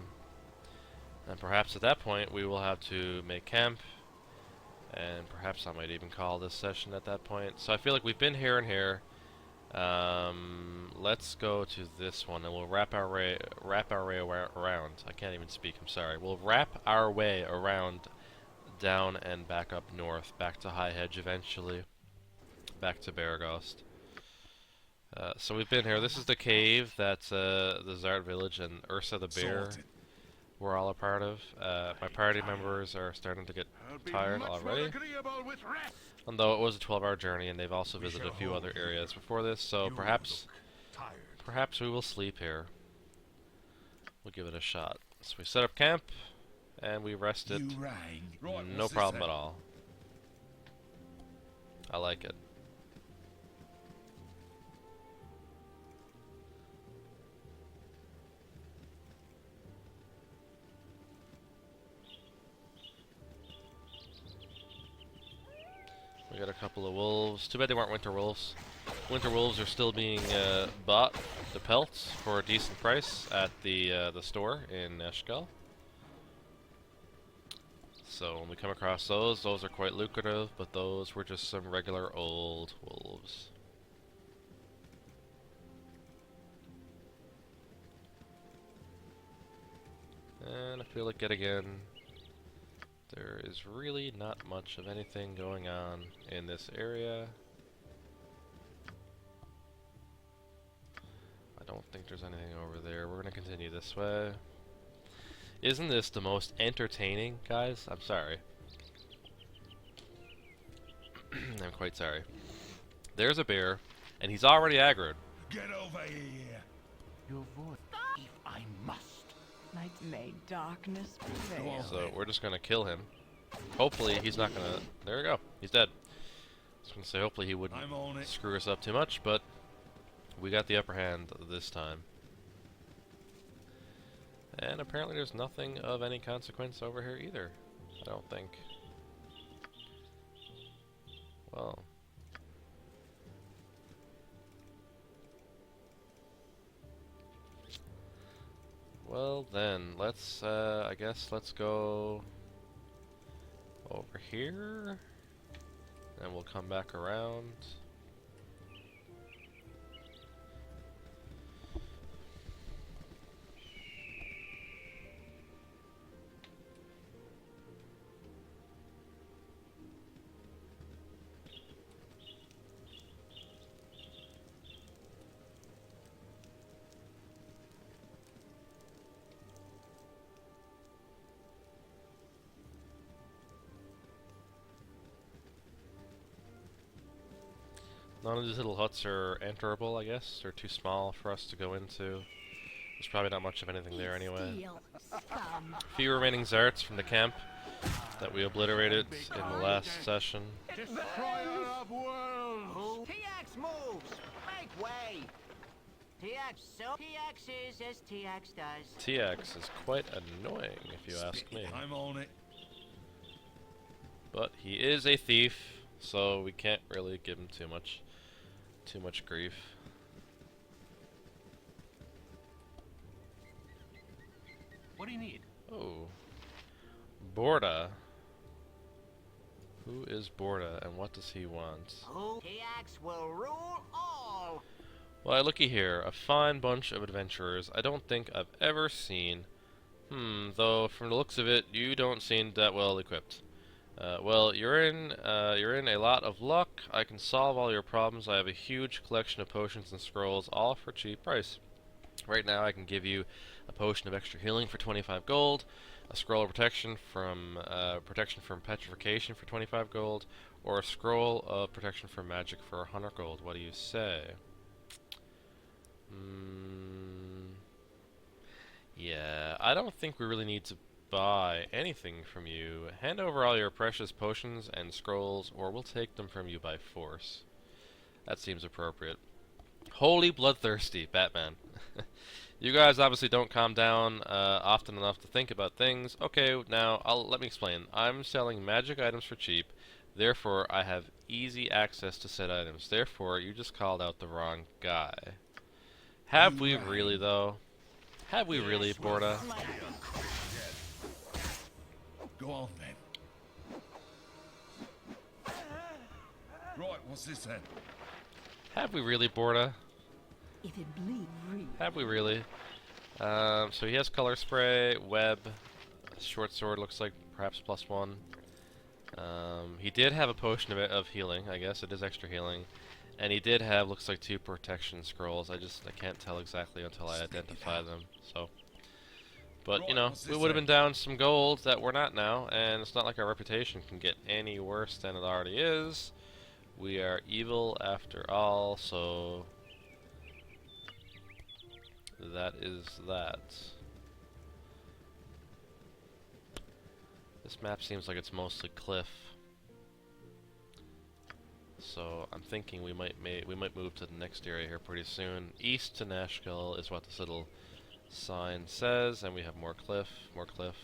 And perhaps at that point we will have to make camp. And perhaps I might even call this session at that point. So I feel like we've been here and here. Let's go to this one, and we'll wrap our way around. I can't even speak. I'm sorry. We'll wrap our way around, down and back up north, back to High Hedge eventually, back to Baragost. So we've been here. This is the cave that the Zard village and Ursa the bear were all a part of. My party members are starting to get tired already. Although it was a 12-hour journey, and they've also visited a few other areas before this, so perhaps we will sleep here. We'll give it a shot. So we set up camp, and we rested. No problem at all. I like it. We got a couple of wolves. Too bad they weren't winter wolves. Winter wolves are still being bought, the pelts, for a decent price at the store in Eshkel. So when we come across those are quite lucrative, but those were just some regular old wolves. And I feel like yet again, there is really not much of anything going on in this area. I don't think there's anything over there. We're gonna continue this way. Isn't this the most entertaining, guys? I'm sorry. I'm quite sorry. There's a bear, and he's already aggroed. Get over here! Your voice. If I must. May darkness prevail. So we're just gonna kill him. Hopefully he's not gonna... There we go. He's dead. I was gonna say hopefully he wouldn't screw us up too much, but we got the upper hand this time. And apparently there's nothing of any consequence over here either. I don't think. Well... Well then, let's, I guess let's go over here, and we'll come back around. None of these little huts are enterable, I guess. They're too small for us to go into. There's probably not much of anything there anyway. A few remaining Zarts from the camp that we obliterated in the last session. Destroyer of worlds! TX moves! Make way! TX is as TX does. TX is quite annoying, if you ask me. I'm on it. But he is a thief, so we can't really give him too much grief. What do you need? Oh. Borda. Who is Borda, and what does he want? TX will rule all! Why, looky here, a fine bunch of adventurers I don't think I've ever seen. Though from the looks of it, you don't seem that well equipped. Well, you're in a lot of luck. I can solve all your problems. I have a huge collection of potions and scrolls, all for a cheap price. Right now, I can give you a potion of extra healing for 25 gold, a scroll of protection from petrification for 25 gold, or a scroll of protection from magic for 100 gold. What do you say? Yeah, I don't think we really need to buy anything from you. Hand over all your precious potions and scrolls, or we'll take them from you by force. That seems appropriate. Holy bloodthirsty, Batman. You guys obviously don't calm down often enough to think about things. Okay, now let me explain. I'm selling magic items for cheap, therefore I have easy access to said items. Therefore, you just called out the wrong guy. Have we really, though? Have we really, Borda? Go on then. Right, what's this then? Have we really, Borda? If it bleeds, read. Have we really? So he has color spray, web, short sword looks like perhaps +1. He did have a potion of healing, I guess it is extra healing, and he did have looks like 2 protection scrolls. I can't tell exactly until I identify them. So, but you know, we would have been down some gold that we're not now, and it's not like our reputation can get any worse than it already is. We are evil after all, so that is that. This map seems like it's mostly cliff, so I'm thinking we might move to the next area here pretty soon. East to Nashkel is what this little sign says, and we have more cliff, more cliff.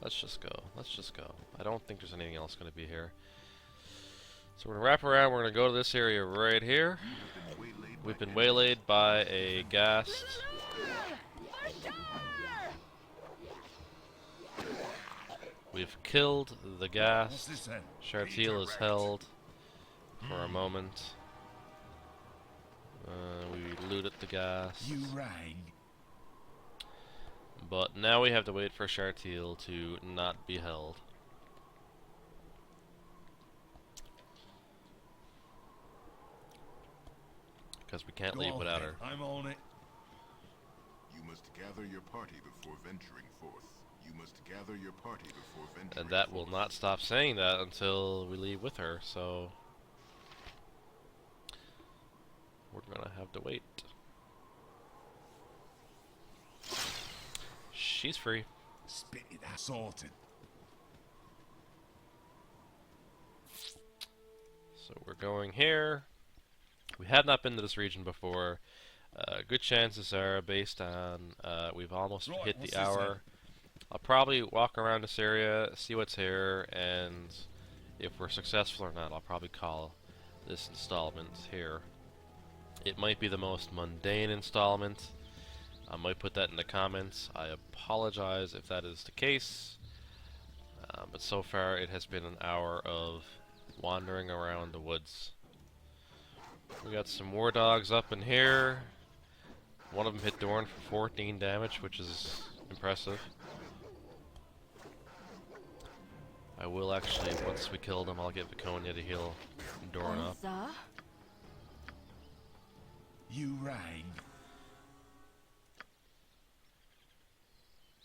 Let's just go. Let's just go. I don't think there's anything else going to be here. So we're going to wrap around. We're going to go to this area right here. We've been waylaid by a ghast. We've killed the ghast. Shartil is held for a moment. We looted the ghast. You rang. But now we have to wait for Shartil to not be held. Because we can't leave without her. I'm on it. You must gather your party before venturing forth. You must gather your party before venturing And that will not stop saying that until we leave with her, so we're gonna have to wait. She's free. Spit it out. Sorted. So we're going here. We have not been to this region before. Good chances are, based on we've almost hit the hour. I'll probably walk around this area, see what's here, and if we're successful or not, I'll probably call this installment here. It might be the most mundane installment. I might put that in the comments. I apologize if that is the case. But so far, it has been an hour of wandering around the woods. We got some war dogs up in here. One of them hit Dorn for 14 damage, which is impressive. I will actually, once we kill them, I'll get Viconia to heal Dorn up. You rang.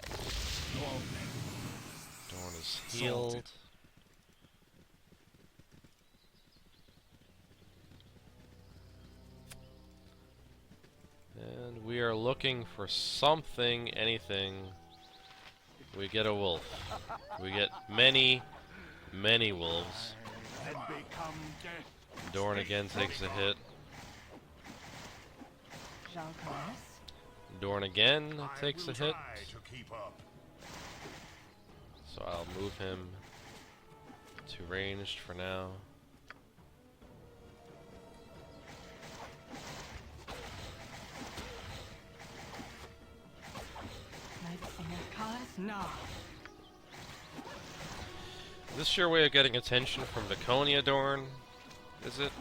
Go on then. Dorn is healed. Sorted. And we are looking for something, anything. We get a wolf. We get many, many wolves. Dorn again takes a hit. Dorn again takes a hit. So I'll move him to ranged for now. Is this your way of getting attention from Viconia, Dorn? Is it?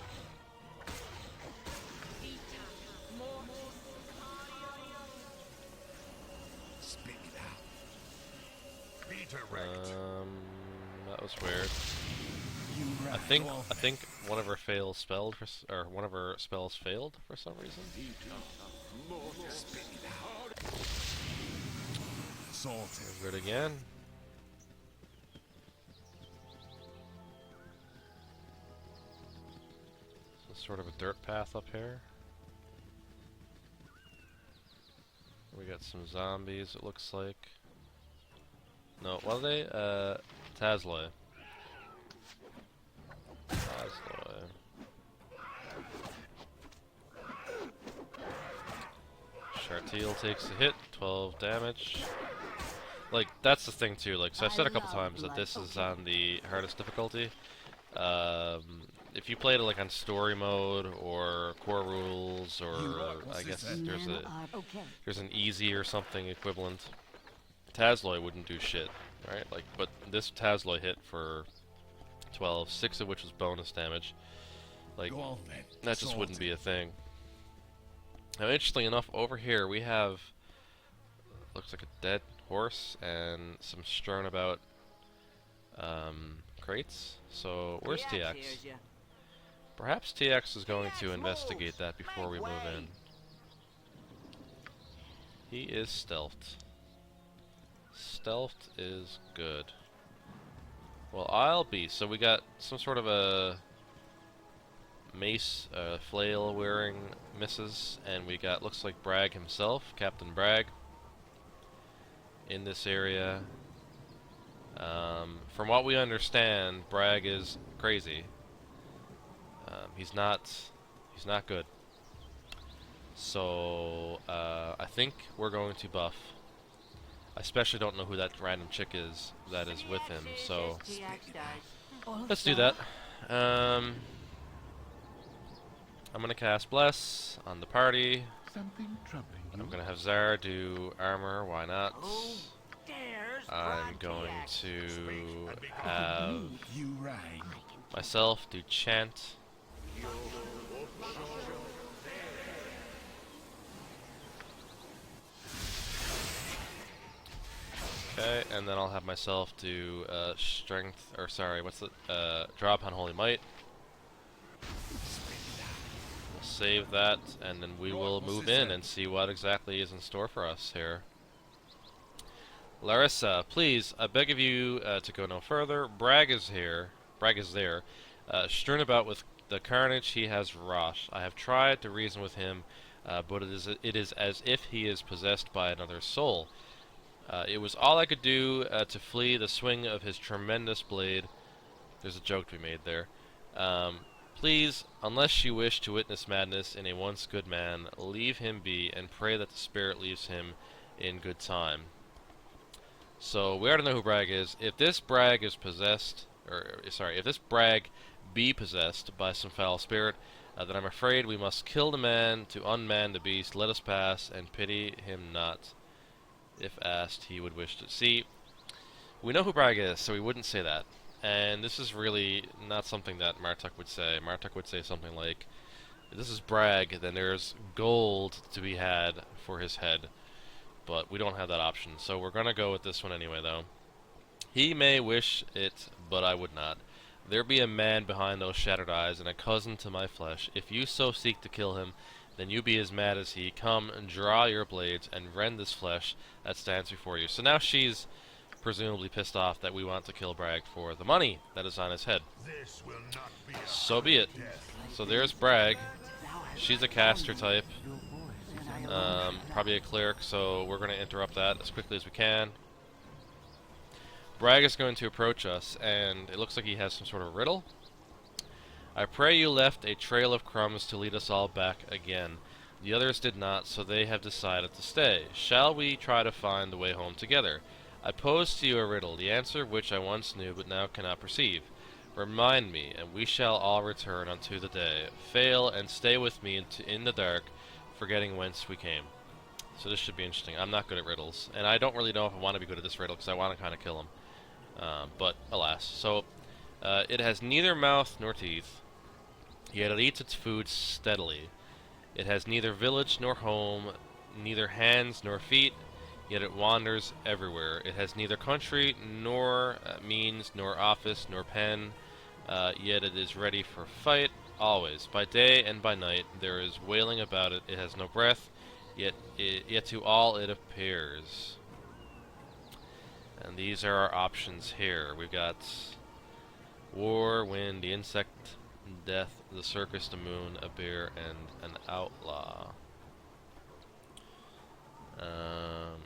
Spit it out. Peter That was weird. You rang. I think Go on I think one of her fails spelled for or one of her spells failed for some reason. Spit it out. Sorted. Good again. So sort of a dirt path up here. We got some zombies, it looks like. No, what are they? Tazloy. Tazloy. Shartil takes a hit, 12 damage. Like, that's the thing too, like, so I've said a couple times that this is on the hardest difficulty. If you played it like on story mode or core rules, or I guess there's an easy or something equivalent, Tazloy wouldn't do shit, right? Like, but this Tazloy hit for 12, 6 of which was bonus damage. Like, Go on then. that just wouldn't be a thing. Now, interestingly enough, over here we have, looks like a dead horse and some strewn about crates. So, where's TX? here's ya. Perhaps TX is going to TX investigate moves. that before we Make move way. in. He is stealthed. Stealthed is good. Well, I'll be. So we got some sort of a mace, flail wearing missus, and we got, looks like Bragg himself, Captain Brage, in this area. From what we understand, Bragg is crazy. He's not good. So I think we're going to buff. I especially don't know who that random chick is that is with him. So let's do that. I'm gonna cast Bless on the party. Something troubling you? I'm gonna have Zara do armor. Why not? There's I'm going to have You rang. myself do chant. Okay, and then I'll have myself do strength, or sorry, what's the drop on Holy Might. We'll save that, and then we will move in and see what exactly is in store for us here. Larissa, please, I beg of you to go no further. Bragg is here. Bragg is there. Strewn about with the carnage he has wrought. I have tried to reason with him, but it is as if he is possessed by another soul. It was all I could do to flee the swing of his tremendous blade. There's a joke to be made there. Please, unless you wish to witness madness in a once good man, leave him be and pray that the spirit leaves him in good time. So we already know who Bragg is. If this Bragg is possessed, or sorry, if this Bragg be possessed by some foul spirit, then I'm afraid we must kill the man to unman the beast. Let us pass and pity him not. If asked, he would wish to see. We know who Bragg is, so we wouldn't say that. And this is really not something that Martuk would say. Martuk would say something like, if this is Bragg, then there's gold to be had for his head. But we don't have that option, so we're gonna go with this one anyway, though. He may wish it, but I would not. There be a man behind those shattered eyes, and a cousin to my flesh. If you so seek to kill him, then you be as mad as he. Come, and draw your blades, and rend this flesh that stands before you. So now she's presumably pissed off that we want to kill Bragg for the money that is on his head. This will not be a So be it. So there's Bragg. She's a caster type. Probably a cleric, so we're going to interrupt that as quickly as we can. Bragg is going to approach us, and it looks like he has some sort of riddle. I pray you left a trail of crumbs to lead us all back again. The others did not, so they have decided to stay. Shall we try to find the way home together? I pose to you a riddle, the answer of which I once knew but now cannot perceive. Remind me, and we shall all return unto the day. Fail, and stay with me in the dark, forgetting whence we came. So this should be interesting. I'm not good at riddles, and I don't really know if I want to be good at this riddle, because I want to kind of kill him. But, alas. So, it has neither mouth nor teeth, yet it eats its food steadily. It has neither village nor home, neither hands nor feet, yet it wanders everywhere. It has neither country nor means, nor office, nor pen, yet it is ready for fight always. By day and by night there is wailing about it. It has no breath, yet to all it appears. And these are our options here. We've got war, wind, the insect, death, the circus, the moon, a bear, and an outlaw.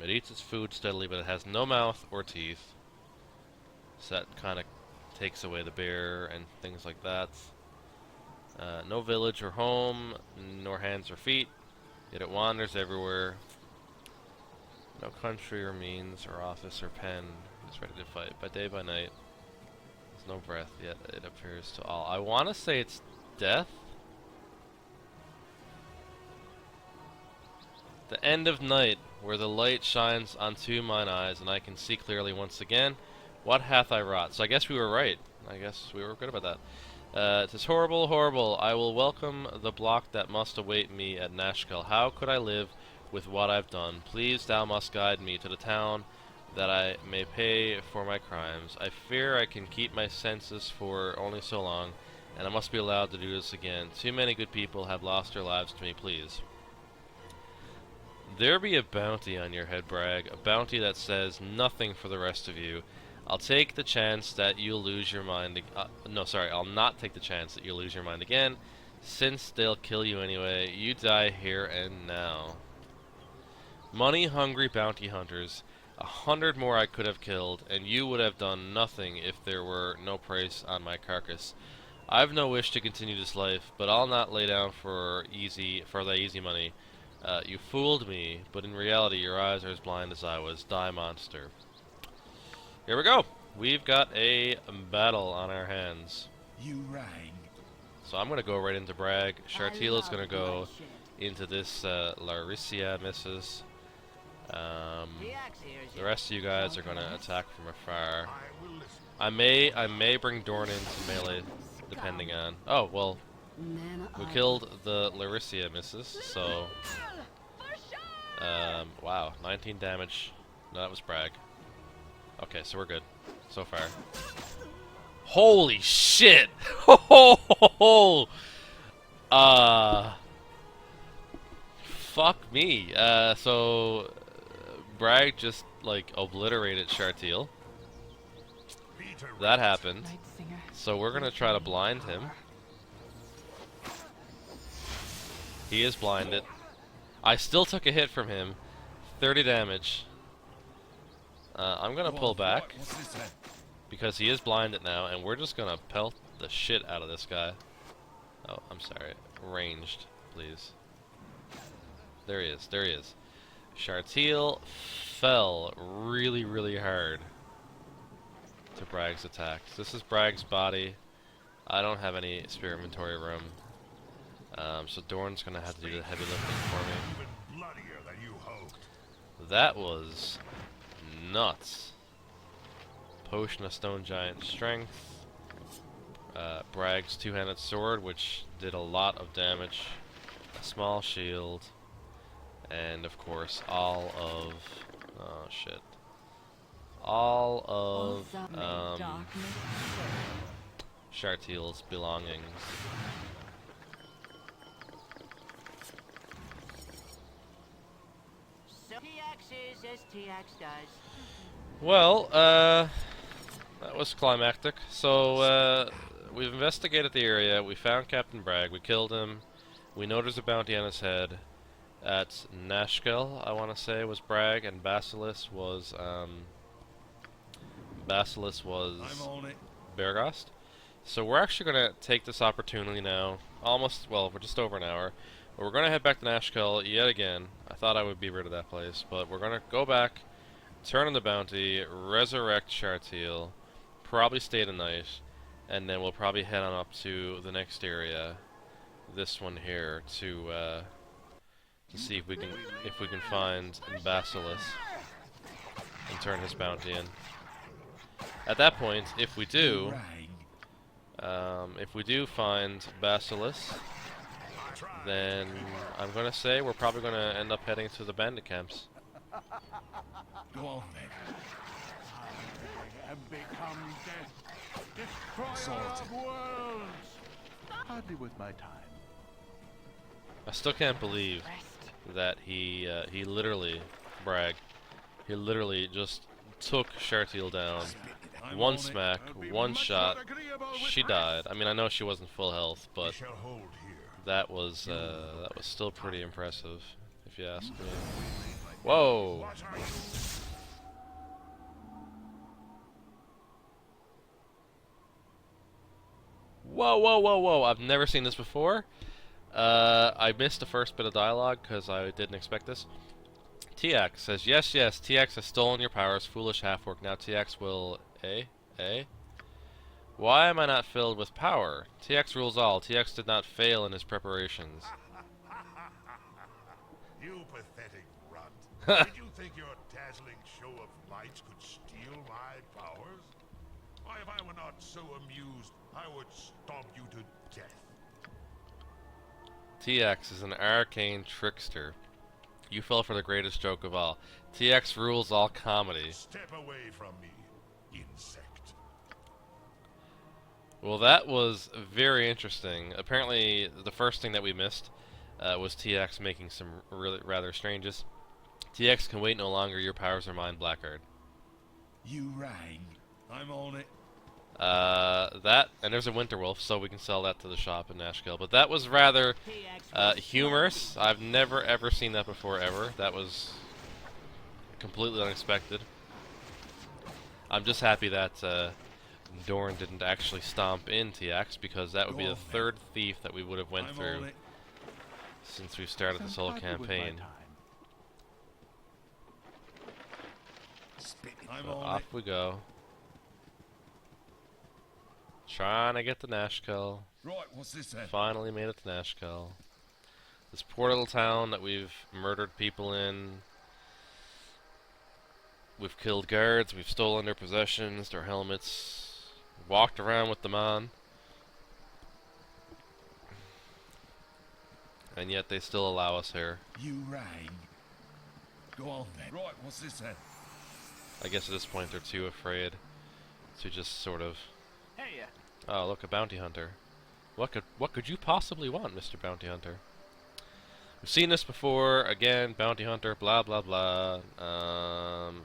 It eats its food steadily, but it has no mouth or teeth. So that kind of takes away the bear and things like that. No village or home, nor hands or feet, yet it wanders everywhere. No country or means or office or pen. It's ready to fight by day, by night. There's no breath, yet it appears to all. I want to say it's death. The end of night, where the light shines unto mine eyes, and I can see clearly once again. What hath I wrought? So I guess we were right. I guess we were good about that. 'Tis horrible, horrible. I will welcome the block that must await me at Nashkel. How could I live with what I've done? Please, thou must guide me to the town that I may pay for my crimes. I fear I can keep my senses for only so long, and I must be allowed to do this again. Too many good people have lost their lives to me, please. There be a bounty on your head, Bragg. A bounty that says nothing for the rest of you. I'll take the chance that you'll lose your mind. No, sorry, I'll not take the chance that you'll lose your mind again, since they'll kill you anyway. You die here and now. Money-hungry bounty hunters. 100 more I could have killed, and you would have done nothing if there were no price on my carcass. I've no wish to continue this life, but I'll not lay down for the easy money. You fooled me, but in reality your eyes are as blind as I was. Die, monster. Here we go. We've got a battle on our hands. You rang. So I'm going to go right into Bragg. Shartil is going to go into this Larisia misses. The rest of you guys are going to attack from afar. I may bring Dorn into melee, depending on... Oh, well, we killed the Larisia misses, so... wow, 19 damage. No, that was Bragg. Okay, so we're good so far. Holy shit! Fuck me. So Bragg just like obliterated Shartil. That happened. So we're gonna try to blind him. He is blinded. I still took a hit from him. 30 damage. I'm gonna pull back because he is blinded now, and we're just gonna pelt the shit out of this guy. Oh, I'm sorry. Ranged, please. There he is. There he is. Shartil fell really, really hard to Bragg's attacks. This is Bragg's body. I don't have any spare inventory room. So Dorn's gonna have to do the heavy lifting for me. That was nuts. Potion of Stone Giant Strength. Bragg's two-handed sword, which did a lot of damage. A small shield. And of course, all of... oh shit. All of Shartil's belongings. TX is as TX does. Well, that was climactic. So, we've investigated the area, we found Captain Brage, we killed him, we know there's a bounty on his head. At Nashkel, I want to say, was Brage, and Basilisk was, Bergast. So we're actually going to take this opportunity now, well, we're just over an hour, but we're going to head back to Nashkel yet again. I thought I would be rid of that place, but we're going to go back, turn on the bounty, resurrect Shartil, probably stay the night, and then we'll probably head on up to the next area, this one here, to see if we can find Basilisk and turn his bounty in. At that point, if we do find Basilisk, then I'm gonna say we're probably gonna end up heading to the bandit camps. Go on then. I have become death, destroyer of worlds. Hardly worth my time. I still can't believe that he literally, Brage, he literally just took Shartil down. One smack, one shot, she died. I mean, I know she wasn't full health, but that was still pretty impressive, if you ask me. Whoa! Whoa, whoa, whoa, whoa! I've never seen this before. I missed the first bit of dialogue because I didn't expect this. TX says, yes, yes, TX has stolen your powers, foolish half-orc. Now TX will... Why am I not filled with power? TX rules all. TX did not fail in his preparations. You pathetic runt. Did you think your dazzling show of lights could steal my powers? Why, if I were not so amused, I would stomp you to death. TX is an arcane trickster. You fell for the greatest joke of all. TX rules all comedy. Step away from me, insect. Well, that was very interesting. Apparently, the first thing that we missed was TX making some really rather stranges. TX can wait no longer. Your powers are mine, Blackguard. You rang. I'm on it. That, and there's a Winter Wolf, so we can sell that to the shop in Nashville. But that was rather humorous. I've never ever seen that before, ever. That was completely unexpected. I'm just happy that Dorn didn't actually stomp in TX, because that would be the third thief that we would have went through since we started this whole campaign. So off we go. Trying to get to Nashkel. Right, what's this then? Finally made it to Nashkel. This poor little town that we've murdered people in. We've killed guards, we've stolen their possessions, their helmets, walked around with them on. And yet they still allow us here. You rang. Go on then. Right, what's this then? I guess at this point they're too afraid to just sort of... Hey, Oh, look, a bounty hunter. What could you possibly want, Mr. Bounty Hunter? We've seen this before. Again, bounty hunter, blah blah blah.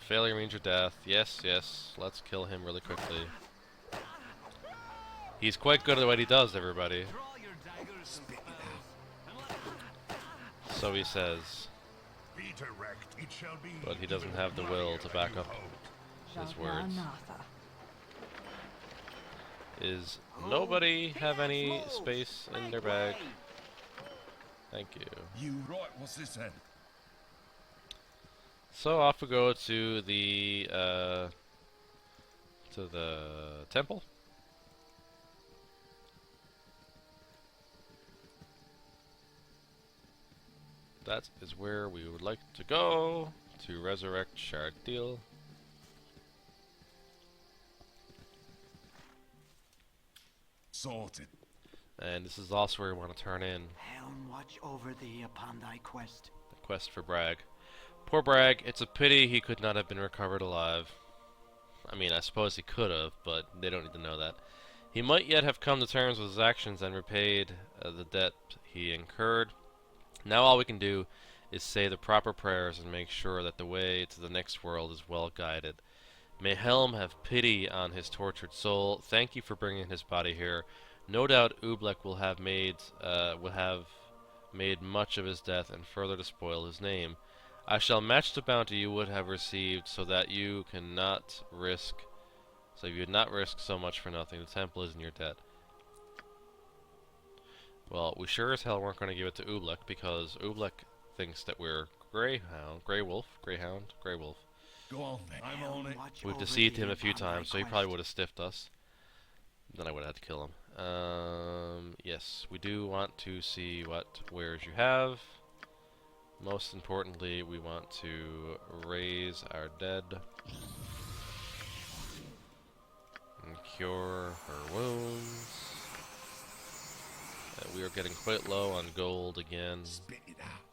Failure means your death. Yes, yes. Let's kill him really quickly. He's quite good at what he does, everybody. So he says. Be direct, it shall be. But he doesn't have the will to back up his words. Is nobody have any space in their bag? Thank you. You right, what's this then? So off we go to the temple. That is where we would like to go to resurrect Shardil. Sorted. And this is also where we want to turn in Helm, watch over thee upon thy quest. the quest for Bragg. Poor Bragg, it's a pity he could not have been recovered alive. I mean, I suppose he could have, but they don't need to know that. He might yet have come to terms with his actions and repaid the debt he incurred. Now all we can do is say the proper prayers and make sure that the way to the next world is well guided. May Helm have pity on his tortured soul. Thank you for bringing his body here. No doubt Ublek will have made much of his death and further to spoil his name. I shall match the bounty you would have received, so that you cannot risk. So you would not risk so much for nothing. The temple is in your debt. Well, we sure as hell weren't going to give it to Ublek, because Ublek thinks that we're Greyhound, Grey Wolf. Go on then. I'm on it. We've deceived him a few times, so he probably would have stiffed us. Then I would have had to kill him. Yes, we do want to see what wares you have. Most importantly, we want to raise our dead and cure her wounds. We are getting quite low on gold again. Spit it out.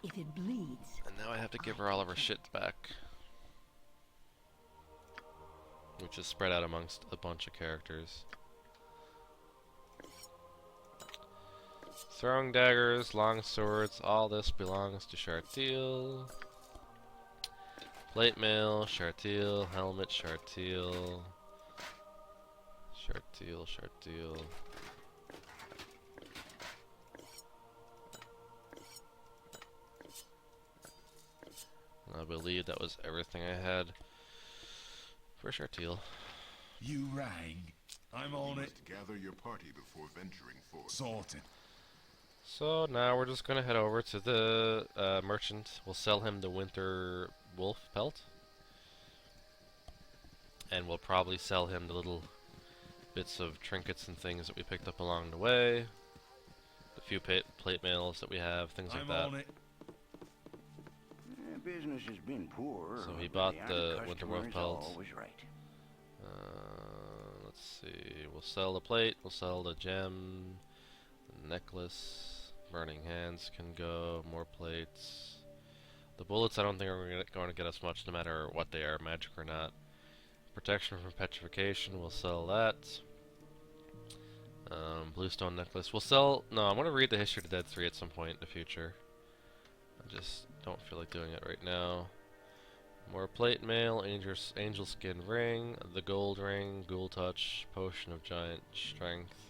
If it bleeds, And now I have to give her all of her shit back, which is spread out amongst a bunch of characters. Throwing daggers, long swords, all this belongs to Shardil. Plate mail, Shardil, helmet, Shardil. Shardil. I believe that was everything I had for Shardil. You rang. I'm on it. Gather your party before venturing forth. Sorted. So now we're just gonna head over to the merchant. We'll sell him the winter wolf pelt, and we'll probably sell him the little bits of trinkets and things that we picked up along the way, the few plate mails that we have, things like I'm that. on it. Business has been poor. So he but bought the the honest winter wolf customers pelt. are always right. Let's Let's see. We'll sell the plate. We'll sell the gem, the necklace. Burning hands can go. More plates. The bullets I don't think are going to get us much, no matter what they are, magic or not. Protection from petrification. We'll sell that. Bluestone necklace. We'll sell. No, I'm going to read the History of the Dead 3 at some point in the future. I just don't feel like doing it right now. More plate mail, angel skin ring, the gold ring, ghoul touch, potion of giant strength,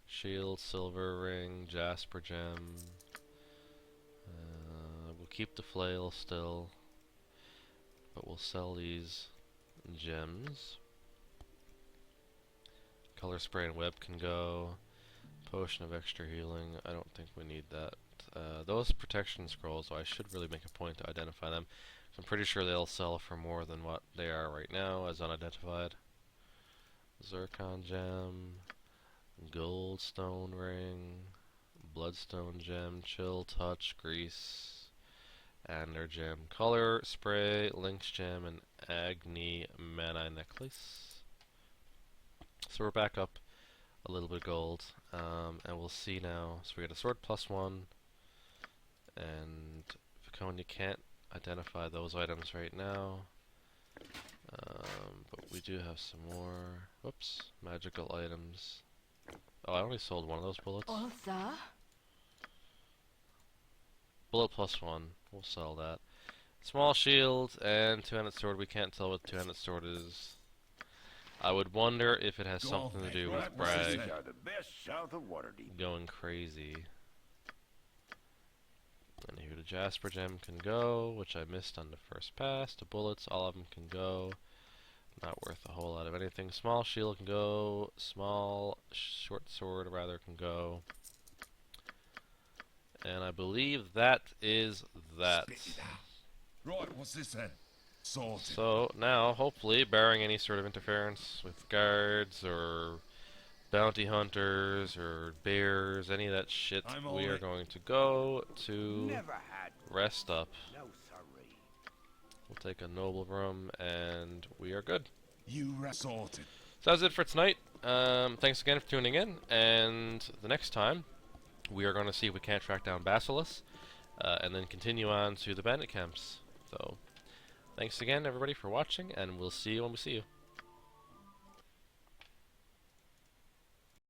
shield, silver ring, jasper gem. We'll keep the flail still, but we'll sell these gems. Color spray and web can go. Potion of extra healing. I don't think we need that. Those protection scrolls, I should really make a point to identify them. I'm pretty sure they'll sell for more than what they are right now as unidentified. Zircon gem, gold stone ring, bloodstone gem, chill touch, grease, and their gem. Color spray, lynx gem, and agni mana necklace. So we're back up a little bit of gold, and we'll see now. So we got a sword +1, and Viconia can't identify those items right now, but we do have some more. Whoops, magical items. Oh, I only sold one of those bullets. All, sir? Bullet +1, we'll sell that. Small shield and two-handed sword. We can't tell what two-handed sword is. I would wonder if it has something to do with Brage the best south of Waterdeep. going crazy. And here the jasper gem can go, which I missed on the first pass. The bullets, all of them can go. Not worth a whole lot of anything. Small shield can go. Small short sword rather can go. And I believe that is that. Right, what's this then? Sorted. So now, hopefully, barring any sort of interference with guards or bounty hunters or bears, any of that shit, we are going to go to Never had. rest up. No, sorry. We'll take a noble room and we are good. You sorted. So that's it for tonight. Thanks again for tuning in, and the next time we are going to see if we can't track down Basilisk, and then continue on to the bandit camps. So thanks again, everybody, for watching, and we'll see you when we see you.